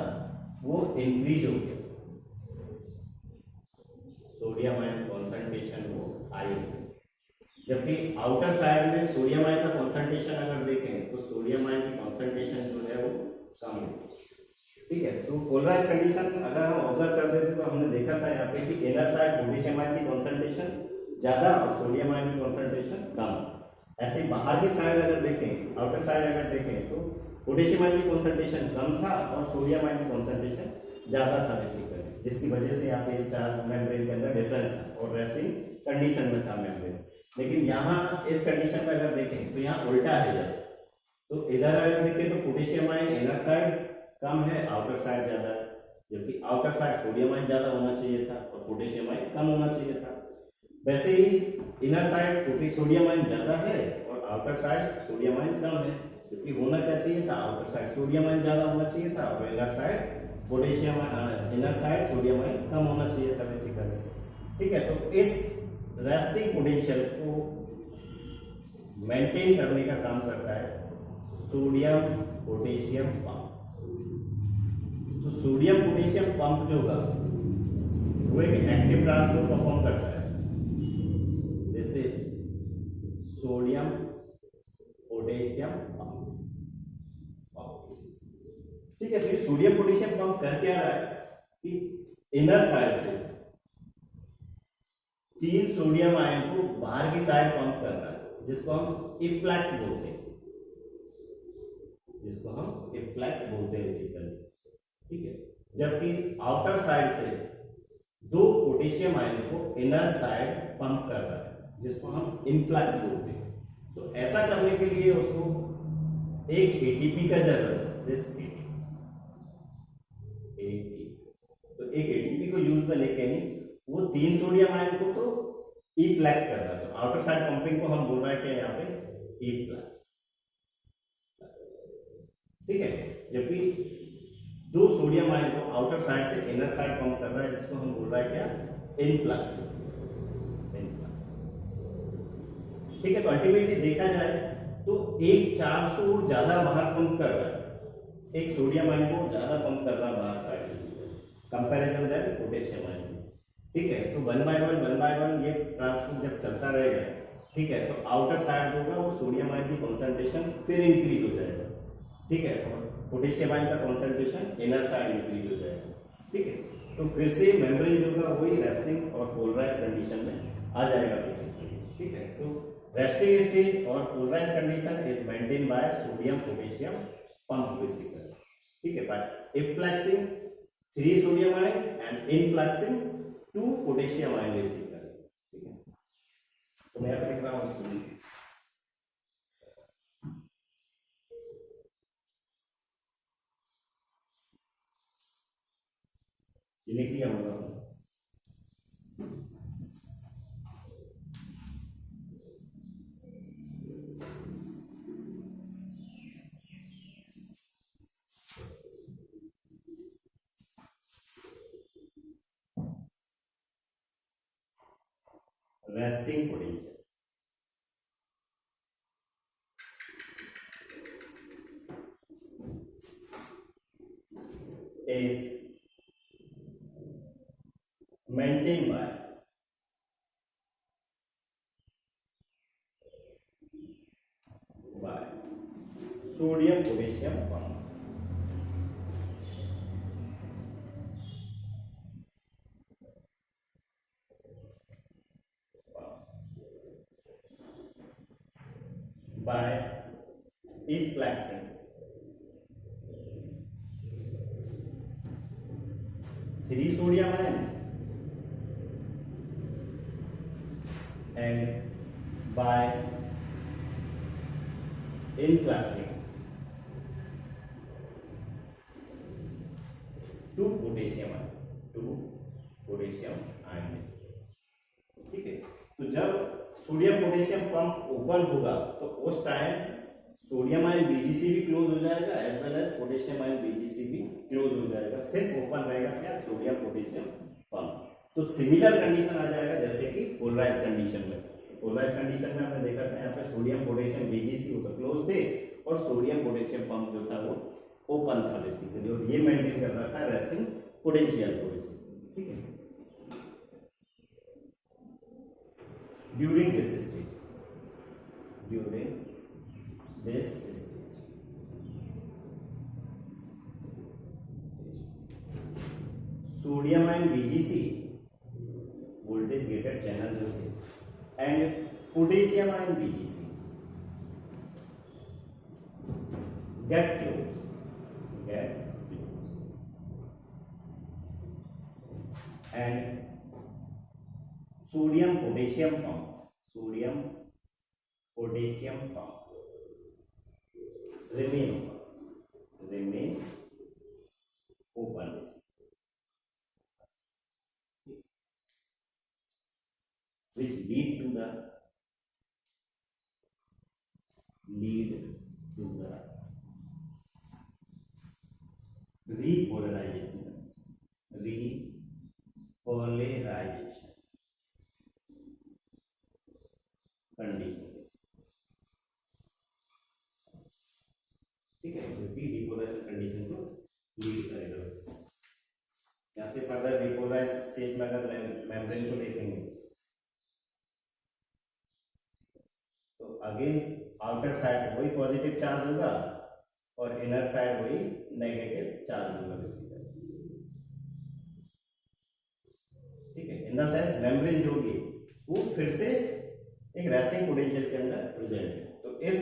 वो इंक्रीज हो गया, सोडियम आयन कॉन्सेंट्रेशन वो हाई हो गया, जबकि आउटर साइड में सोडियम आयन का कॉन्सेंट्रेशन अगर देखें तो सोडियम आयन की कॉन्सेंट्रेशन जो है वो कम हो गई। ठीक है, तो पोलराइज कंडीशन अगर हम ऑब्जर्व कर देते तो हमने देखा था यहाँ पे कि इनर साइड पोटेशियम आयन की कॉन्सेंट्रेशन ज्यादा और सोडियम आयन की कॉन्सेंट्रेशन कम। ऐसे बाहर की साइड अगर देखें, आउटर साइड अगर देखें तो पोटेशियम आयन की कॉन्सेंट्रेशन कम था और सोडियम आयन की कॉन्सेंट्रेशन ज्यादा था बेसिकली, जिसकी वजह से यहाँ पे चार्ज मेम्ब्रेन के अंदर डिफरेंस था और रेस्टिंग कंडीशन में था मेम्ब्रेन। लेकिन यहाँ इस कंडीशन में अगर देखें तो यहाँ उल्टा है जैसे, तो इधर अगर देखें तो पोटेशियम आयन इनर साइड कम है, आउटर साइड ज्यादा है, जबकि आउटर साइड सोडियम आयन ज्यादा होना चाहिए था और पोटेशियम आयन कम होना चाहिए था। वैसे ही इनर साइड सोडियम आयन ज्यादा है और आउटर साइड सोडियम आयन कम है, क्योंकि होना क्या चाहिए था, आउटर साइड सोडियम आयन ज्यादा होना चाहिए था और इनर साइड सोडियम आयन कम होना चाहिए था बेसिकली। ठीक है, तो इस रेस्टिंग पोटेंशियल को मेंटेन करने का काम करता है सोडियम पोटेशियम पंप। तो सोडियम पोटेशियम पंप जो होगा वो एक एक्टिव ट्रांसपोर्ट परफॉर्म करता है, जैसे सोडियम पोटेशियम पंप। ठीक है, तो ये सोडियम पोटेशियम पंप कर क्या रहा है कि इनर साइड से 3 सोडियम आयन को बाहर की साइड पंप कर रहा है, जिसको हम इफ्लक्स बोलते हैं, बेसिकली। ठीक है, जबकि आउटर साइड से 2 पोटेशियम आयन को इनर साइड पंप कर रहा है, जिसको हम इनफ्लक्स बोलते हैं। तो ऐसा करने के लिए उसको एक एटीपी का जरूरत है, तो एक एटीपी को यूज में लेके नहीं, वो 3 सोडियम आयन को तो इफ्लक्स कर रहा है। तो आउटर साइड पंपिंग को हम बोल रहे हैं कि यहाँ पे इफ्लक्स। ठीक है, जबकि 2 सोडियम आयन को आउटर साइड से इनर साइड पंप कर रहा है, जिसको हम बोल रहे हैं क्या, इनफ्लक्स। ठीक है, तो अल्टीमेटली देखा जाए तो एक चार्ज को ज्यादा बाहर पंप कर रहा है, एक सोडियम आयन को ज्यादा पंप कर रहा है बाहर side, comparison then potassium ion. ठीक है, तो वन बाय वन ये ट्रांसपोर्ट जब चलता रहेगा, ठीक है, तो आउटर साइड जो होगा वो सोडियम आयन की कॉन्सेंट्रेशन फिर इंक्रीज हो जाएगा। ठीक है, और पोटेशियम आयन का कॉन्सेंट्रेशन इनर साइड इंक्रीज हो जाएगा। ठीक है, तो फिर से मेम्ब्रेन जो होगा वही रेस्टिंग और पोलराइज कंडीशन में आ जाएगा बेसिकली। ठीक है, तो रेस्टिंग स्टेज और polarize condition is maintain by sodium potassium pump basically. ठीक है, by effluxing 3 sodium ion and influxing 2 potassium ion basically. ठीक है, तो मैं यहाँ लिख रहा हूँ इसको, ये लिख लिया होगा। Resting potential is maintained by sodium potassium pump. By effluxing 3 sodium ion and by influxing 2 potassium ion, 2 potassium ion। ठीक है, तो जब सोडियम पोटेशियम पंप ओपन होगा तो उस टाइम सोडियम आयन बीजीसी भी क्लोज हो जाएगा as well as potassium ion VGC भी क्लोज हो जाएगा, सिर्फ ओपन रहेगा क्या, सोडियम पोटेशियम पंप। तो सिमिलर कंडीशन आ जाएगा जैसे कि पोलराइज कंडीशन में। पोलराइज कंडीशन में हमने देखा था यहाँ पे सोडियम पोटेशियम बीजीसी वो तो क्लोज थे और सोडियम पोटेशियम पंप जो था वो ओपन था बेसिकली, और ये मेंटेन कर रहा था रेस्टिंग पोटेंशियल को बेसिकली। ठीक है, during this stage, sodium ion VGC voltage gated channel जो थे and potassium ion VGC gate close and sodium potassium pump remain open, which lead to the repolarization condition. ठीक है, जो कि डिपोलराइजेशन कंडीशन को लीड करेगा। यहाँ से फर्दर डिपोलराइज स्टेज में अगर मेम्ब्रेन को देखेंगे तो अगेन आउटर साइड वही पॉजिटिव चार्ज होगा और इनर साइड वही नेगेटिव चार्ज होगा बेसिकली। ठीक है, इन द सेंस मेम्ब्रेन जो होगी वो फिर से एक रेस्टिंग पोटेंशियल के अंदर प्रेजेंट है। तो इस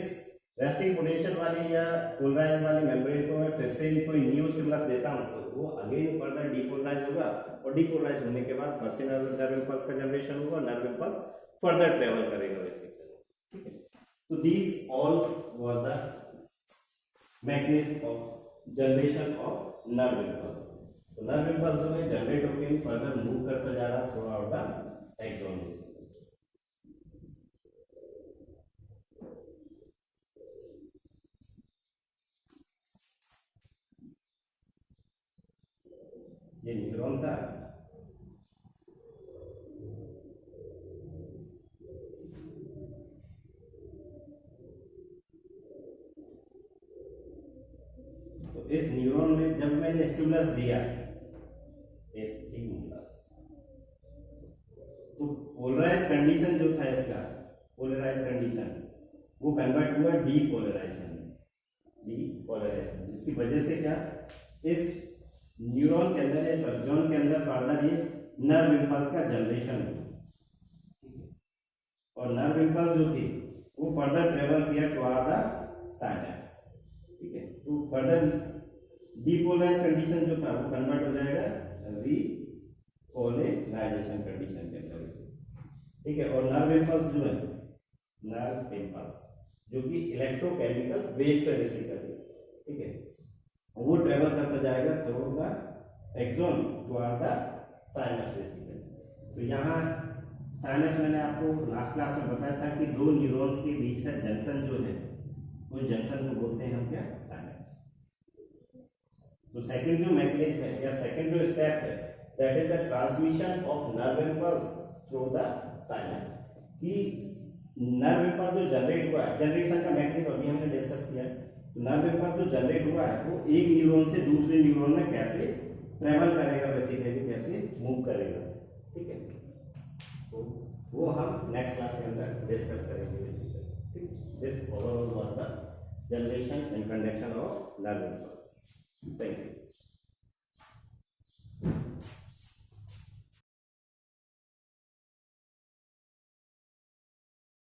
रेस्टिंग पोटेंशियल वाली या पोलराइज वाली मेम्ब्रेन को मैं फिर से कोई न्यू स्टिमुलस देता हूं तो वो अगेन फर्दर डीपोलराइज होगा और डीपोलराइज होने के बाद फिर से नर्व इंपल्स का जनरेशन होगा, नर्व इंपल्स फर्दर ट्रेवल करेगा बेसिकली। ठीक है, तो these all were the mechanism of generation of nerve impulse. तो नर्व इंपल्स जो है जनरेट होकर फर्दर मूव करता जा रहा throughout the axon basically. ये न्यूरॉन था, तो इस न्यूरॉन में जब मैंने स्टिमुलस दिया कंडीशन जो था इसका पोलराइज कंडीशन वो कन्वर्ट हुआ डीपोलराइजेशन, जिसकी वजह से क्या इस न्यूरॉन के अंदर या सर्जन के अंदर फर्दर ये नर्व इम्पल्स का जनरेशन हुआ, और नर्व इम्पल्स जो थी वो फर्दर ट्रेवल किया टुवर्ड द साइनैप्स, ठीक है। तो फर्दर डीपोलराइज कंडीशन जो था वो कन्वर्ट हो जाएगा रीपोलराइजेशन कंडीशन के अंदर, ठीक है। और नर्व इम्पल्स जो है, नर्व इम्पल्स जो कि इलेक्ट्रोकेमिकल वेव से रिसीव करती है, ठीक है, वो ट्रेवल करता जाएगा through the axon toward the sinus basically. तो यहाँ साइनस मैंने आपको लास्ट क्लास में बताया था कि दो न्यूरॉन्स के बीच का जंक्शन जो है उस जंक्शन को बोलते हैं हम क्या, साइनैप्स। तो सेकंड जो मैकेनिज्म है या सेकंड जो स्टेप है that is the transmission of nerve impulse through the synapse. कि नर्व इम्पल्स जो जनरेट हुआ है, जनरेशन का मैकेनिज्म अभी हमने डिस्कस किया है। तो नर्व इम्पल्स जो जनरेट हुआ है वो एक न्यूरॉन से दूसरे न्यूरॉन में कैसे ट्रेवल करेगा, बेसिकली कैसे मूव करेगा, ठीक है। तो वो हम नेक्स्ट क्लास के अंदर डिस्कस करेंगे बेसिकली, ठीक। This overall was the generation and conduction of nerve impulse. Thank you.